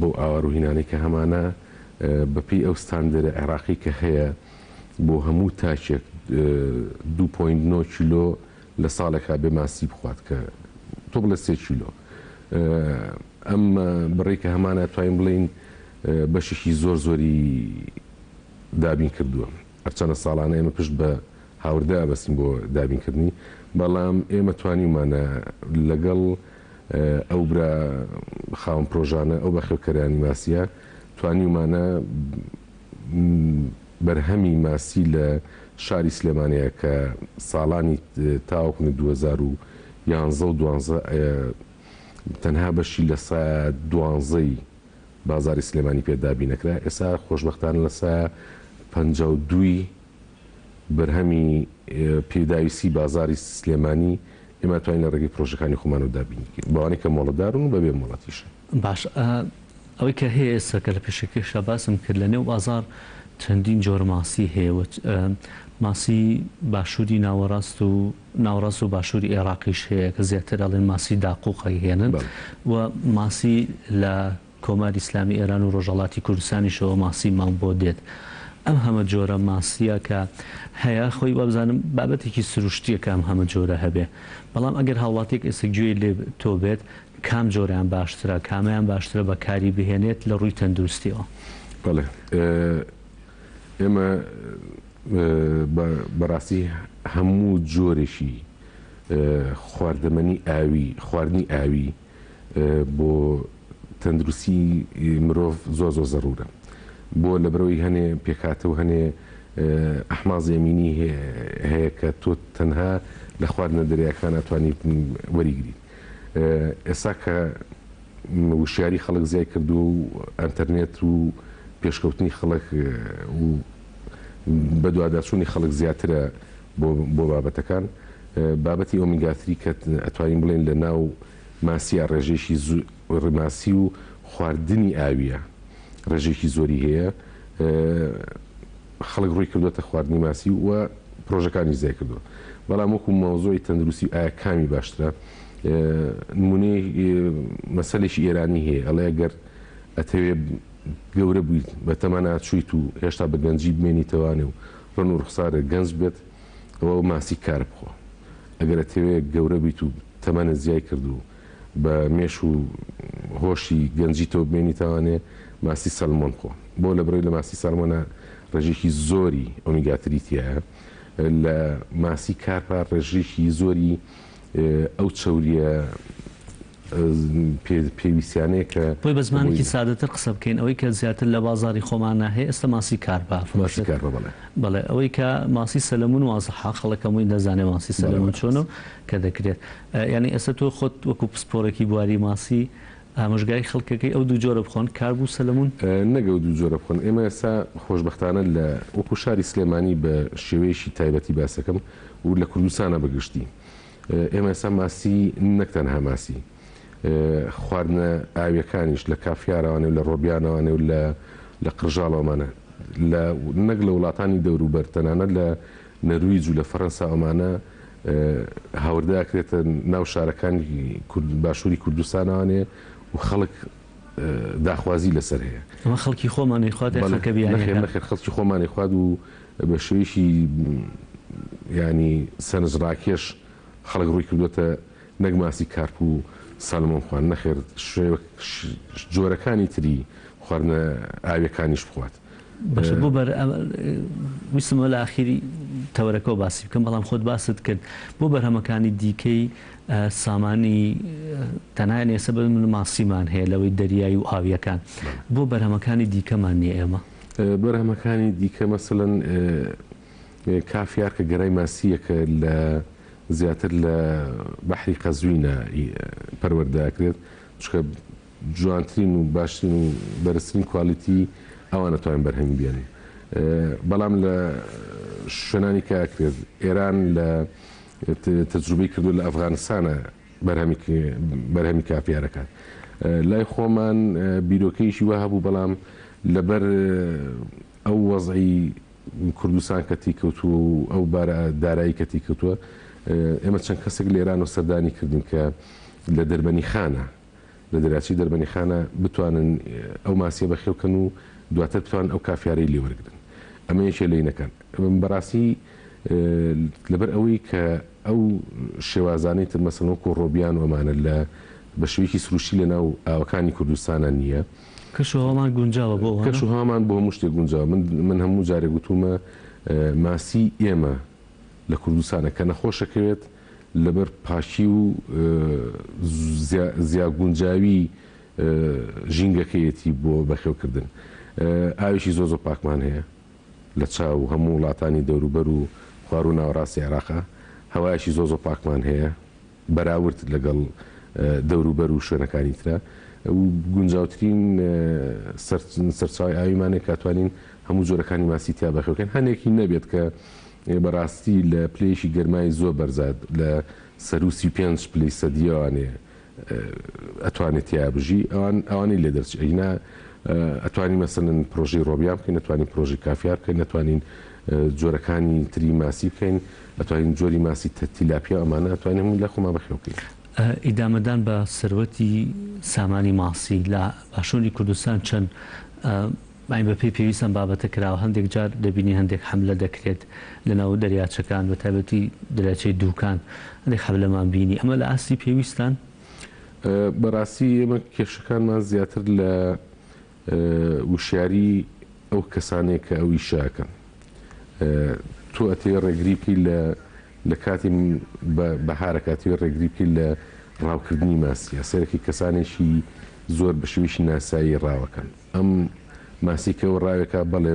بۆ ئاوار و هینانەی کە هەمانە بەپێی ئەو ستاندەرە عێراقی کە هەیە بۆ هەموو تاچێک 2.9 کیلۆ لە ساڵێکا بێ ماسی بخوات کە تۆ بڵێ 3 کیلۆ ئەم بڕێکە هەمانە توانین بڵین بەشێکی زۆری دابین کردووە هەرچەنە ساڵانە ئێمە پشت بە هاوردا بەسین بۆ دابینکردنی بەڵام ئێمە توانیمانە لەگەڵ ئەو برا خاوەن پرۆژانە ئەو بەخێوکەرانی ماسیە توانیمانە بەرهەمی ماسی لە شاری سلێمانەیە کە ساڵانی تاوەکو 2011 تەنها بەشی لە سا 12 بازاری سلێمانی پێدابی نەکرا ئێستا خۆشبەختانە لە سا 52 بەرهەمی پێداویستی بازاری سلێمانی ئێمە توانین لە ڕێگەی پرۆژەکانی خۆمان و دابینی بەوانەی کە مۆڵەدارن و بەبێ مۆڵەتیش باش ئەوەی کە هەیە ئێستا کە لە پێشەکەشە باسم کرد لە نێو بازار چەندین جۆر ماسی هەیە ماسی باشووری ناوەڕاست و باشووری عێراقیش هەیە کە زیاتر ئەڵێن ماسی داقوقی هێنن و ماسی لە کۆماری ئیسلامی ئێران و ڕۆژهەڵاتی کوردستانیشەوە ماسی مام بۆ دێت ئەم هەمە جۆرە ماسیە کە هەیە خۆی وابزانم بابەتێکی سروشتیە کە ئەم هەمە جۆرە هەبێ بەڵام ئەگەر هاوڵاتێک ئێستا گوێی لێ تۆ بێت کام جۆریان باشترە کامیان باشترە بە کاری بهێنێت لە ڕووی تەندروستیەوە بەڵێ ئێمە بەڕاستی هەموو جۆرێکی خواردەمەنی ئاوی خواردنی ئاوی بۆ تەندروستی مرۆڤ زۆر زەڕورە بۆ لەبەرەوەی هەنێ پێکاتە و هەنێ ئەحماز یەمینی هەیە کە تۆ تەنها لە خواردنە دەریاکان ناتوانانی وەریگریت ئێستا کە وشیاری خەڵک زیای کردو و ئەنتەرنێت و پێشکەوتنی خەڵک و بەدواداچوونی خەڵک زیاترە بۆ بابەتەکان بابەتی ئۆمیگاتری کە ئەتوانین بڵێن لە ناو ماسیە ڕێژێکی ڕماسی و خواردنی ئاویە ڕێژێکی زۆری هەیە خەڵک ڕووی کردوتە خواردنی ماسی و پرۆژەکانی زای کردووە بەڵام وەکو مۆزۆی تەندروستی ئایا کامی باشترە نمونەی مەسەلێکی ئێرانی هەیە ئەڵێ گەر ئەتەوێ گەورە بوویت بە تەمەنا چویت و هێشتا بە گەنجی بمێنیتەوانێ و ڕن و ڕخسارە گەنج بێت ئەوە ماسی کار بخۆ ئەگەر ئەتەوێ گەورە بیت و تەمەنە زیای کردو بە مێش و هۆشی گەنجیتەوە بمێنیتەوانێ ماسی سەلمۆن خۆ بۆ لە بڕی لە ماسی سەلمۆنە ڕێژێکی زۆری ئۆمیگاتریتیایە لە ماسی کارپا ڕێژێکی زۆری ئەو چەوریە پێویستیانەیە کە بۆی بە زمانێکی سادەتر قسە بکەین ئەوەی کە زیاتر لە بازاری خۆمانە هەیە ئێستا ماسی کارپا بەڵێ ئەوەی کە ماسی سەلمون وازەحا خەڵکەمووی دەزانێت ماسی سەلمون چۆنە کە دەکرێت یعنی ئێستا تۆ خۆت وەکو پسپۆرەکی بواری ماسی ئامۆژگای خەڵکەکەی ئەو دوو جۆرە بخۆن کاربوو سەلمون نەگە و دوو جۆرە بخۆن ئێمە ئێستا خۆشبەختانە لە وەکو شاری سلێمانی بە شێوەیەشی تایبەتی باسەکەم و لە کوردستانە بەگشتی ئێمە ئێستا ماسی نەک تەنها ماسی خواردنە ئاویەکانیش لە کافیارەوانێ و لە ڕۆبیانەوانێ و لە قڕژاڵەوەمانە نەک لە وڵاتانی دەوروبەر تەنانەت لە نەرویج و لە فەڕەنسا ئەمانە هاورداکرێتە ناو شارەکانی باشووری کوردستانەوانێ و خەڵک داخوازی لەسەر هەیە ئەمە خەڵکی خۆمانی خوات خەڵکی خۆمانی خواد و بە شێوەیەکی ینی سەنجڕاکێش خەڵک ڕووی کردوتە نەک ماسی کارپ و ساڵمۆن خوان نەخێر جۆرەکانی تری خواردنە ئاویەکانیش بخوات. باشە بۆ بەر ویستمەوە لە ئاخیری تەوەرەکەەوە باسی بکەم بەڵام خۆت باست کرد بۆ بەرهەمەکانی دیکەی سامانی تەنایە ێستا بە من ماسیمان هەیە لەوەی دەریایی و ئاویەکان بۆ بەرهەمەکانی دیکەمان نیە ئێمە بەرهەمەکانی دیکە مەسەڵەن کافیار کە گەرای ماسیەکە لە زیاتر لە بەحری قەزوینە پەروەردەکرێت چکە جوانترین و باشترین و بەرزترین کوالیتی ئەوان نەتوانین بەرهەمی بێنن بەڵام لە شوێنانی کاکرێت ئێران لە تەجروبەی کردو لە ئەفغانستانە بەرهەمی کافیارەکان لای خۆمان بیرۆکەیشی وا هەبوو بەڵام لەبەر ئەو وەزعی کوردستان کەتی کەوتووە و ئەو دارایی کەتی کەوتووە ئێمە چەند کەسێک لە ئێران و سەردانی کردین کە لە دەربەنی خانە لە دەراچی دەربەنی خانە بتوانن ئەو ماسیە بەخێوکەن و دواتر بتوان ئەو کافیارەی لێوەرگن ئەمە یەکێ لێی نەکەن بەڕاستی لەبەر ئەوەی کە ئەو شێوازانەی تر مەسەڵەن وەکو ڕۆبیان وەمانە لە بە شێوەیەکی سروشتی لە ناو ئاوەکانی کوردستانە نییە کەش و هەوامان گونجاوە بۆ کەش و هەوامان بۆ هەموو شتێک گونجاوە من هەموو جارێک گوتومە ماسی ئێمە لە کوردستانە کە نەخۆشەکەوێت لەبەر پاشی و زیاگونجاوی ژینگەکەیەتی بۆ بەخێوکردن ئاویشی زۆ پاکمان هەیە لە چاو هەموو وڵاتانی دەوروبەر و خوار و ناوەڕاستی عێراقا هەوایشی زۆ پاکمان هەیە بەراورد لەگەڵ دەوروبەر و شوێنەکانی ترە و گونجاوترین سەرچاوی ئاویمانێک کاتوانین هەموو جۆرەکانی ماسی تیا بەخێوکەن هەنێکی نەبێت کە بەڕاستی لە پلەیشی گەرمای زۆر بەرزاد لە سەر و 35 پلەی سەدیەوانێ ئەتوانێت تیا بژی ئەوانەی لێ دەرچ ئەینا ئەتوانین مەسەڵەن پرۆژەی ڕۆبیان بکەین نەتوانین پرۆژەی کافیار بکەین نەتوانین جۆرەکانی تری ماسی بکەین ئەتوانین جۆری ماسی تیلاپیا ئەمانە ئەتوانین هەمووی لە خۆمان بەخێو بکەین ئیدامەدان بە سەروەتی سامانی ماسی لە باشووری کوردستان چەند مای بەپی پێویستم بابەتە کراوە هەندێک جار دەبینی هەندێک حملە دەکرێت لەناو دەریاچەکان بە تایبەتی دەریاچەی دووکان هەندێک حملەمان بینی ئەمە لە ئاستی پێویستان بەڕاستی ئێمە کێشەکانمان زیاتر لە وشیاری ئەو کەسانێک کە ئەوی شاکەن تۆ ئەتێ ڕێگریپی لە کاتی بەهارە کاتی ڕێگریپی لە ڕاوکردنی ماسیە سەرەکی کەسانێکی زۆر بە شێویشی ناسایی ڕاوەکەن ئەم ماسیکەەوە ڕاوێکە بەڵێ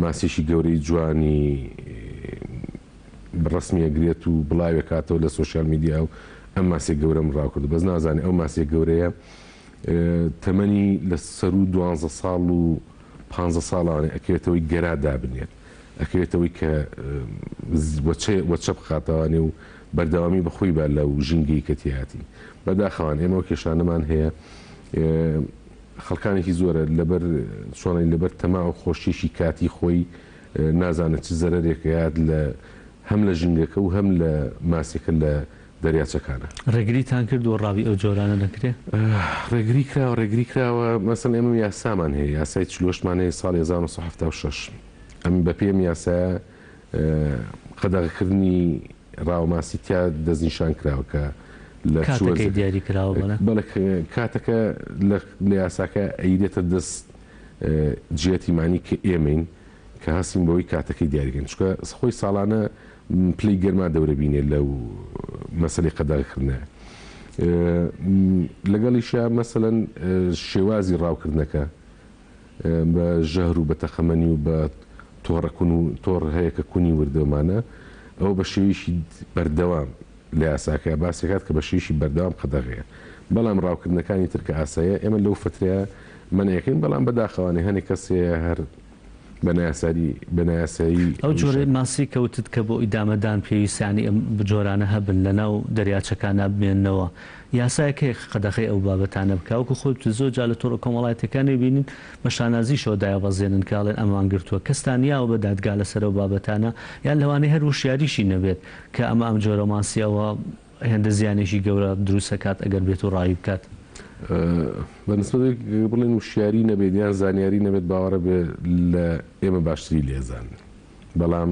ماسیشی گەورەی جوانی ڕسمیە گرێت و بڵاوێ کاتەوە لە سوۆشیال میدیا و ئەم ماسیە گەورەم ڕاوکرد بەس نازانێ ئەو ماسیە گەورەیە تەمەنی لە سەر و 12 ساڵ و 15 ساڵانێ ئەکەوێتەوەی گەرا دابنێت ئەکەوێتەوەی کە وەچە بخاتەوانێ و بەردەوامی بەخۆی با لەو ژینگەی کەتیاتی بەداخەوان ئێمە کێشانەمان هەیە خەڵکانێکی زۆرە لەبەر چۆنی لەبەر تەما و خۆشیێکی کاتی خۆی نازانێت چ زەرەرێکیات لە هەم لە ژینگەکە و هەم لە ماسیەکە لە دەریاچەکانە ڕێگریتان کرد و ڕاوی ئەو جۆرانە نەکرێت ڕێگری کراوە مەسەن ئێمە یاسامان هەیە یاسای چلۆشمان هەیە ساڵی 1976 ئەم بە پێم یاسایە قەدەغەکردنی ڕاوماسی تیا دەستنیشان کراوە کە کاتەکەی دیاری کراوە بەڵێ کاتەکە لە یاساکە ئەیدێتە دەست جێتی مانی کە ئێمەین کە هەستین بەوەی کاتەکەی دیاریکەن چکە خۆی ساڵانە پلی گەرما دەورەبینێ لەو مەسەلەی قەدەغەکردنە لەگەڵیشە مەسەلەن شێوازی ڕاوکردنەکە بە ژەهر و بە تەخەمەنی و بە تۆڕەکون و تۆڕ هەیە کە کونی وردەمانە ئەو بە شێویشی بەردەوام لە یاساکە باسێکات کە بە شێویشی بەردەوام قەدەغەیە بەڵام ڕاوکردنەکانی ترکە ئاسایە ئێمە لەو فترەیە منەکەین بەڵام بەداخەوانێ هەنێک کەسێ هەر بەنایاسایی ئەو جۆرەی ماسی کەوتت کە بۆ ئیدامەدان پێویستانی ئەم بجۆرانە هەبن لەناو دەریاچەکانە بمێننەوە یاسایەکەی قەدەغەی ئەو بابەتانە بکاوکو خۆت زۆر جا لە تۆڕە کۆمەڵایەتەکانی بینین بە شانازی شۆدایە بەزێنن کاڵێن ئەمان گرتووە کەستانیاوە بە دادگا لەسەر ئەو بابەتانە یان لەوانەیە هەر وشیاریشی نەبێت کە ئەمە ئەم جۆرە ماسیەوە هێندە زیانێکی گەورە دروستەکات ئەگەر بێت و ڕایی بکات بەنسبەت بڵێن وشیاری نەبێت یان زانیاری نەبێت باوەڕە بێ لە ئێمە باشتری لێزان بەڵام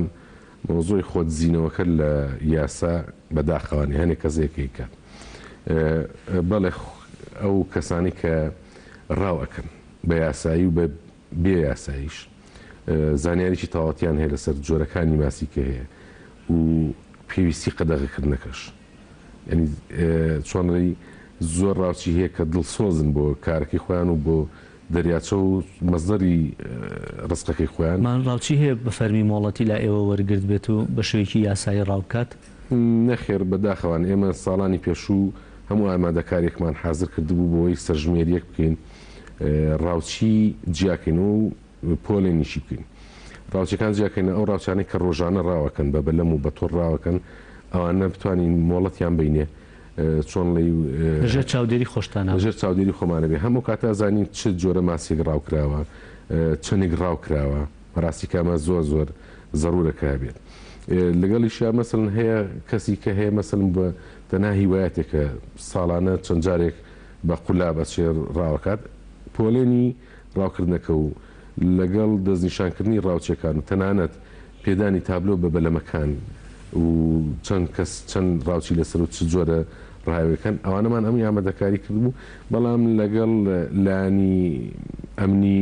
مۆزۆی خۆت زیینەوەکە لە یاسا بەداخەوانی هەنێک کەسێکی کات بەڵێ ئەو کەسانی کە ڕاوەکەن بە یاسایی و بە بێ یاساییش زانیاریی تەواوەتیان هەیە لەسەر جۆرەکانی ماسی کە هەیە و پێویستی قەدەغەکردنەکەش ینی چۆنڕی زۆر ڕاوچی هەیە کە دڵسۆزن بۆ کارەکەی خۆیان و بۆ دەریاچە و مەزدەری ڕستەکەی خۆیان ڕاوچی هەیە بە فەرمی مۆڵەتی لا ئێوە وەرگرت بێت و بە شێوەیەکی یاسایی ڕاوکات نەخێر بەداخەوان ئێمە ساڵانی پێشوو هەموو ئامادەکارێکمان حاضر کردبوو بۆی سەرژمێریەک بکەین ڕاوچی جیاکەین و پۆلێنیشی بکەین ڕاوچەکان جیاکەین ئەو ڕاوچانەی کە ڕۆژانە ڕاوەکەن بە بەلەم و بە تۆڕ ڕاوەکەن ئەوانە بتوانین مۆڵەتیان بینێ چۆن ژێر چاودێری خۆشتانە ژێر چاودێری خۆمانە بێ هەموو کاتە زانین چ جۆرە ماسێک ڕاوکراوە چەندێک ڕاوکراوە بەڕاستی کامە زۆر زۆر ضرورەکە بێت لەگەڵیشا مەسڵن هەیە کەسی کە هەیە مەسڵن بە تەنها هیوایەتێکە ساڵانە چەند جارێک بە قولا بەچێ ڕاوەکات پۆلێنی ڕاوکردنەکە و لەگەڵ دەستنیشانکردنی ڕاوچەکان و تەنانەت پێدانی تابلۆ بە بەلەمەکان و چەند کەس چەند ڕاوچی لەسەر و چ جۆرە ڕاوەکان ئەوانەمان ئەمی ئامادەکاری کردبوو بەڵام لەگەڵ لانی ئەمنی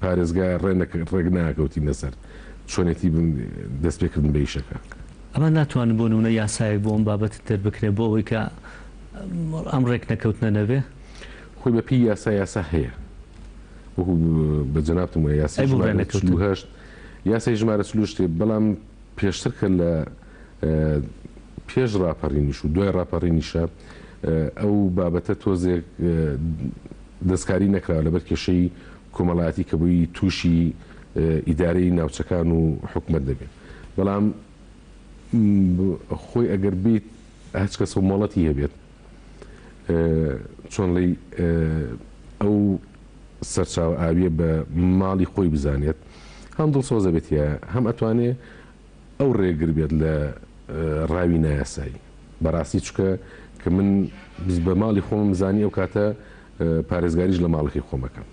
پارێزگای ڕێک ناکەوتی لەسەر چۆنێتی دەست پێکردن بە ئیشەکە ئەمە ناتوانن بۆ نمونە یاسایەک بۆ ئەم بابەت دەربکرێت بۆ ئەوەی کە ئەم ڕێک نەکەوتنە نەبێ خۆی بە پێی یاسا هەیە وەکو بە جەنابتم یاسای یاسای ژمارە چلوشتێ بەڵام پێشتر کە لە پێش ڕاپەڕینیش و دوای ڕاپەڕینیشە ئەو بابەتە تۆزێک دەستکاری نەکراوە لەبەر کێشەی کۆمەڵایەتی کە بووی تووشی ئیدارەی ناوچەکان و حکومەت دەبێت بەڵام خۆی ئەگەر بیت هەچ کەس مۆڵەتی هەبێت چۆن لی ئەو سەرچاو ئاویە بە ماڵی خۆی بزانێت هەم دڵسۆزە بێتە هەم ئەتوانێت ئەو ڕێگر بێت لە ڕاوی نایاسایی بەڕاستی چکە کە من بە ماڵی خۆم بزانی ئەو کاتە پارێزگاریش لە ماڵەکەی خۆمەکەم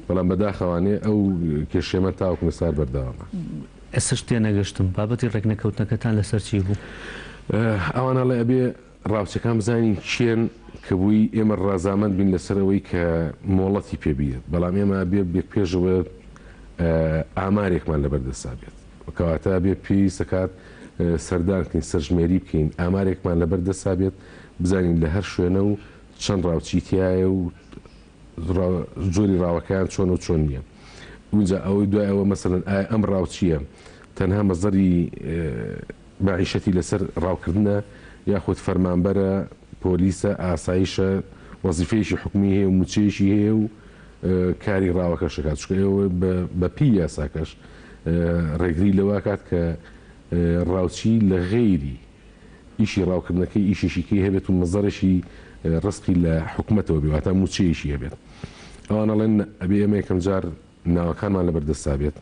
بەڵام بەداخەوانێ ئەو کێشێمە تاوەکو سار بەرداوامە ئێستا شتێ نەگەشتم بابەتی ڕێکنەکەوتنەکەتان لەسەر چی بوو ئەوانە لە ئەبێ ڕاوچەکان بزانین چێن کە بووی ئێمە ڕازامەند بین لەسەرەوەی کە مۆڵەتی پێبیێت بەڵام ئێمە بێ بێک پێشەوە ئامارێکمان لەبەردەسا بێت کەواتە بێ پێی سەکات سەردانکەین سەرژمێری بکەین ئامارێکمان لەبەردەسا بێت بزانین لە هەر شوێنە و چەند ڕاوچیتیایە و جۆری ڕاوەکان چۆن و چۆن نییە اونجا ئەوەی دوای ئەوە مەسەرەن ئایا ئەم ڕاوچیە تەنها مەزەری باعیشەتی لەسەر ڕاوکردنە یاخود فەرمانبەرە پۆلیسە ئاسایشە وەزیفەیەشی حکومی هەیە و موچەیەشی هەیە و کاری ڕاوەکە شکات چکە ئێوە بە پی یاساکەش ڕێگری لەوە کات کە ڕاوچی لە غەیری ئیشی ڕاوکردنەکەی ئیشیشیکەی هەبێت و مەزەرشی ڕستقی لە حکومەتەوە بێواتە موچەیەشی هەبێت ئەوانەڵێن ئەبێ ئێمە یەکەم جار ناوەکانمان لەبەردەستا بێت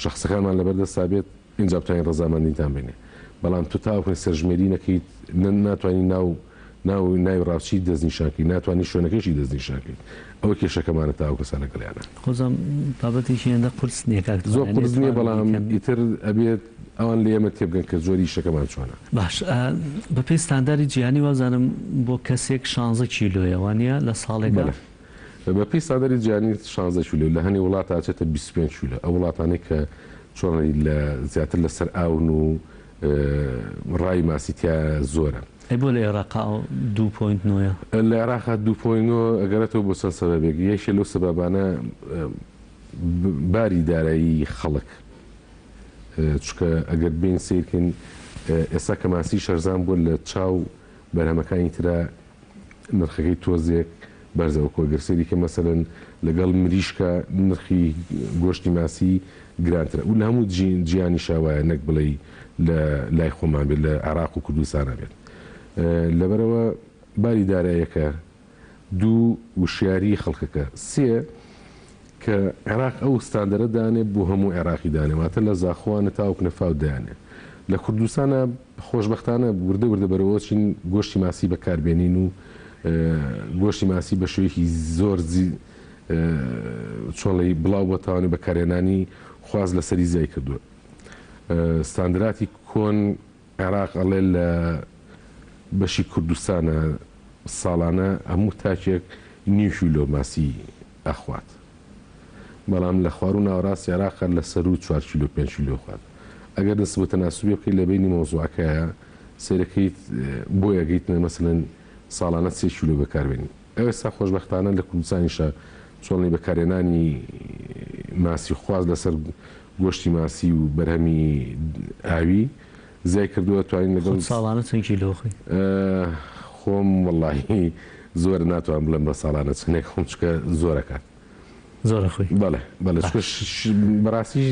شخصەکانمان لەبەردەستا بێت اینجا بتوانین ڕەزامەندیتان بینێ بەڵام تو تاوەکن سەرژمێری نەکەیت ناتوانین ناوی ڕاوچی دەستنیشانکەی ناتوانانی شوێنەکەشی دەستنیشانکەیت ئەوە کێشەکەمانە تاوە کەسانە گەڵیانە خۆزم بابەتێکی هێندە قورس نییە زۆر قورس نییە بەڵام ئیتر ئەبێت ئەوان لە ئێمە تێبگەن کە زۆری شەکەمان چۆنە باش بە پێی ستانداری جیهانی وازانم بۆ کەسێک 16 کیلۆیەوانە لە ساڵێکە بە پێی ساداری جیهانی 16 کیلۆ لە هەنی وڵات ئاچێتە 25 کیلۆ ئەو وڵاتانەی کە چۆنی لە زیاتر لەسەر ئاون و ڕای ماسیتیا زۆرە ئەی بۆ لە عێراقا 2.9 لە عێراقا 2.9 ئەگەرێتەوە بۆ چەند سەبەبێک یەکێ لەو سەبەبانە باری دارایی خەڵک چکە ئەگەر بین سیرکن ئێستا کە ماسی شەرزان بووە لە چاو بەرهەمەکانی ترا نرخەکەی تۆزێک بەرزەوە کۆگەرسێری کە مەسەرەن لەگەڵ مریشکە نرخی گۆشتی ماسی گرانترە و لە هەموو جیانی شاوایە نەک بڵێ لە لای خۆمان بێت لە عێراق و کوردستانە بێت لەبەرەوە باری داراییەکە دوو وشیاری خەڵکەکە سێ کە عێراق ئەو ستاندەرە دانێ بۆ هەموو عێراقی دانێماتە لە زاخواانە تاوک نەفاو دایانێ لە کوردستانە خۆشببختانە وردە بەرەوەچین گۆشتی ماسی بەکاربێنین و گۆشتی ماسی بە شوەیەکی زۆر چۆڵی بڵاو بۆ تاوانی بەکارێنانی خواز لە سەری زای کردووە ستاندراتی کۆن عێراق ئەڵێ لە بەشی کوردستانە ساڵانە هەموو تاکێک نیوشیلۆ ماسی ئەخوات بەڵام لە خوار و ناوەڕاستی عێراق لە سەر و 4 کیلۆ 5 کیلۆ خوات ئەگەر دەست بە تەناسوبی بکەیت لە بینی مۆزوعەکەیە سێرەکەیت بۆ یەگەیتنە مەسەلەن ساڵانە 3 کیلۆ بەکاربێنی ئێستا خۆشبەختانە لە کوردستانیشە چۆڵی بەکارێنانی ماسی خواز لەسەر گۆشتی ماسی و بەرهەمی ئاوی زای کردووە توانین لەگەڵ ساڵانە چەند کیلۆخی خۆم وەڵاهی زۆر ناتوان بڵم بە ساڵانە چنێک خۆم چکە زۆرەکات زۆرە خۆی بەڵێ بەڕاستی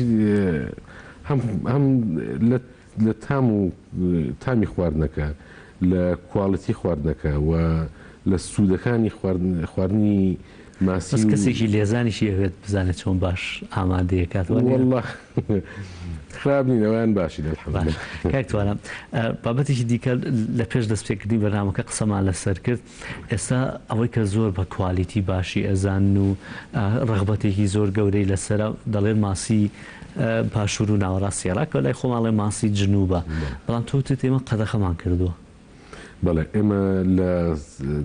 هەم لە تامی خواردنەکە لە کواڵەتی خواردنەکە و لە سوودەکانی خواردنی ماسی کەسێکی لێزانیشی ئەوێت بزانێت چۆن باش ئامادەیەکات والله خراب نین ئەویان باشی کاکتوانە بابەتێکی دیکە لە پێش دەستپێکردنی بەرنامەکە قسەمان لەسەر کرد ئێستا ئەوەی کە زۆر بە کوالیتی باشی ئەزان و ڕغبەتێکی زۆر گەورەی لەسرە دەڵێن ماسی پاشور و ناوەڕاستی عێراق لای خۆماڵێ ماسی جنوبە بەڵام تۆ ئێمە قەدەخەمان کردووە بەڵێ ئێمە لە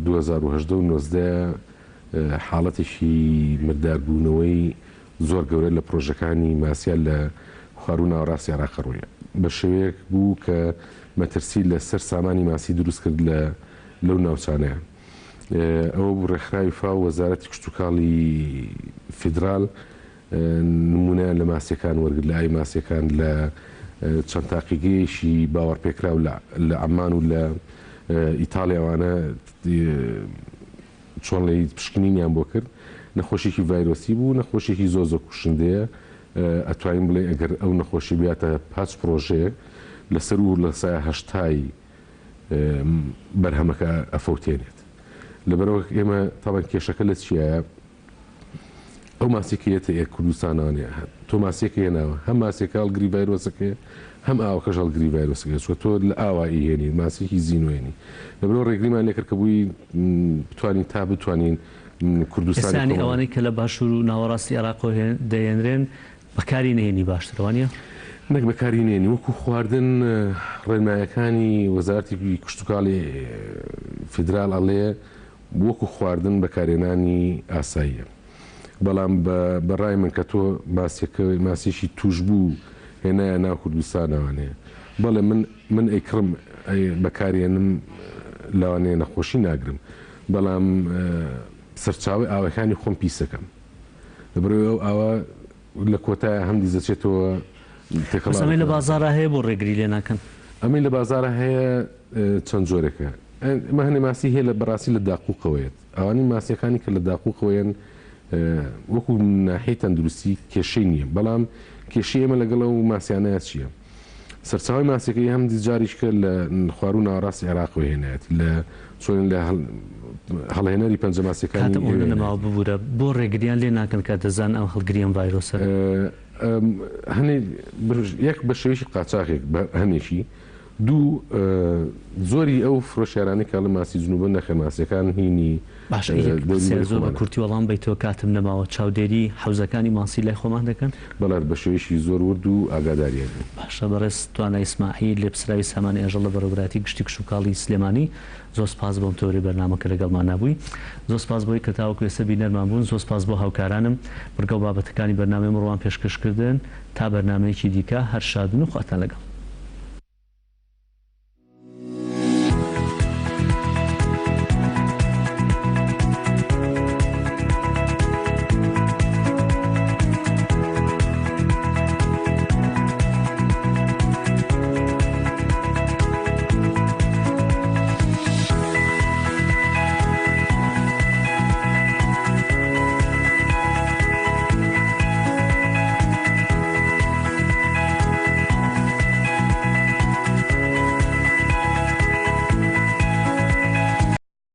2019 حاڵەتێکی مرداربوونەوەی زۆر گەورە لە پرۆژەکانی ماسیال لە خوار و ناوەڕاستی عێراق ڕوویە بە شێوەیەک بوو کە مەترسی لەسەر سامانی ماسی دروست کرد لەو ناوچانەیە ئەوە بوو ڕێکخراوی فاو وەزارەتی کشتتوکاڵی فیدرال نمونەیان لە ماسیەکان وەرگرت لە ئای ماسیەکان لە چەند تاقیگەیەشی باوەڕپێکراو لە عەمان و لە ئیتاڵیاوانە چۆن لە پشکنینیان بۆ کرد نەخۆشیێکی ڤایرۆسی بوو نەخۆشیێکی زۆر کوشندەیە ئەتوانین بڵێ ئەگەر ئەو نەخۆشی بێتە پاچ پرۆژەیە لەسەر و لە سایە هەشتای بەرهەمەکە ئەفەوتێنێت لەبەرەوە ئێمە تاوان کێشەکە لە چیایە ئەو ماسیکەیەتە کوردستانانەیە تۆ ماسیەکە هێناوە هەم ماسیەکە هەڵگری ڤایرۆسەکەی هەم ئاوەکەش هەڵگری ڤایرۆسەکە چوە تۆ لە ئاوایی هێنی ماسیێکی زیینوێنی لەبەرەوە ڕێگریمان لێ کرد کە بووی بتوانین کوردستانی ئەوانەی کە لە باشوور و ناوەڕاستی عێراق دەهێنرێن بەکاری نهێنی باشترەوانە نەک بەکاری نێنی وەکو خواردن ڕێنمایەکانی وەزارەتی کشتتوکاڵی فیدرال ئەڵێ وەکو خواردن بەکارێنانی ئاساییە بەڵام بەڕای من کە تۆ ماسیێکی توش بوو هێنایە ناو کوردستانەوانەیە بەڵێ من ئەیکڕم بەکارێنم لەوانەیە نەخۆشی ناگرم بەڵام سەرچاوی ئاوەکانی خۆم پیسەکەم لەبەرەوەی ئەو ئاوە لە کۆتایە هەم دیزەچێتەوە ئەمەی لە بازارە هەیە بۆ ڕێگری لێ ناکەن ئەمەی لە بازارە هەیە چەند جۆرێکە ئمە هەنێ ماسی هەیە لە بەڕاستی لە داقوقەوەیت ئەوانی ماسیەکانی کە لە داقوقەوەیان وەکو ناحیە تەندروستی کێشەی نییە بەڵام کێشەی ئێمە لەگەڵ و ماسیانەیە چییە سەرچاوی ماسیەکەی هەم دیجاریشکە لە خوار و ناوەڕاستی عێراق هێنایەت لە چۆن لە هەڵهێنەری پەنجە ماسیەکانی نەماوە ببوورە بۆ ڕێگریان لێ ناکەن کە دەزان ئەم هەڵگریان ڤایرۆسە هەنێ یەک بە شێوەیەکی قاچاقێک هەنێکی دوو زۆری ئەو فرۆشیارانی کە لە ماسی جنوبە نەخێ ماسیەکان هینی زۆر بە کورتی وەڵام بیتەوە کاتم نەماوە چاودێری حوزەکانی ماسی لای خۆمان دەکەن بەڵات بە شێوەیەکی زۆر ورد و ئاگاداریە باشە بەڕێز توانای ئیسماعیل لێ پسراوی سامانی ئەژەڵ لە بەڕێوەبەراتی گشتی کشتتوکاڵی سلێمانی زۆر سپاس بۆم تۆری بەرنامەکە لەگەڵمان نبووی زۆر سپاس بۆی کە تاوەکو ئێستا بینەرمان بوون زۆر سپاس بۆ هاوکارانم بەرگەڵ بابەتەکانی بەرنامەی مڕوان پێشکەشکردن تا بەرنامەیەکی دیکە هەر شادن و خواتان لەگەڵ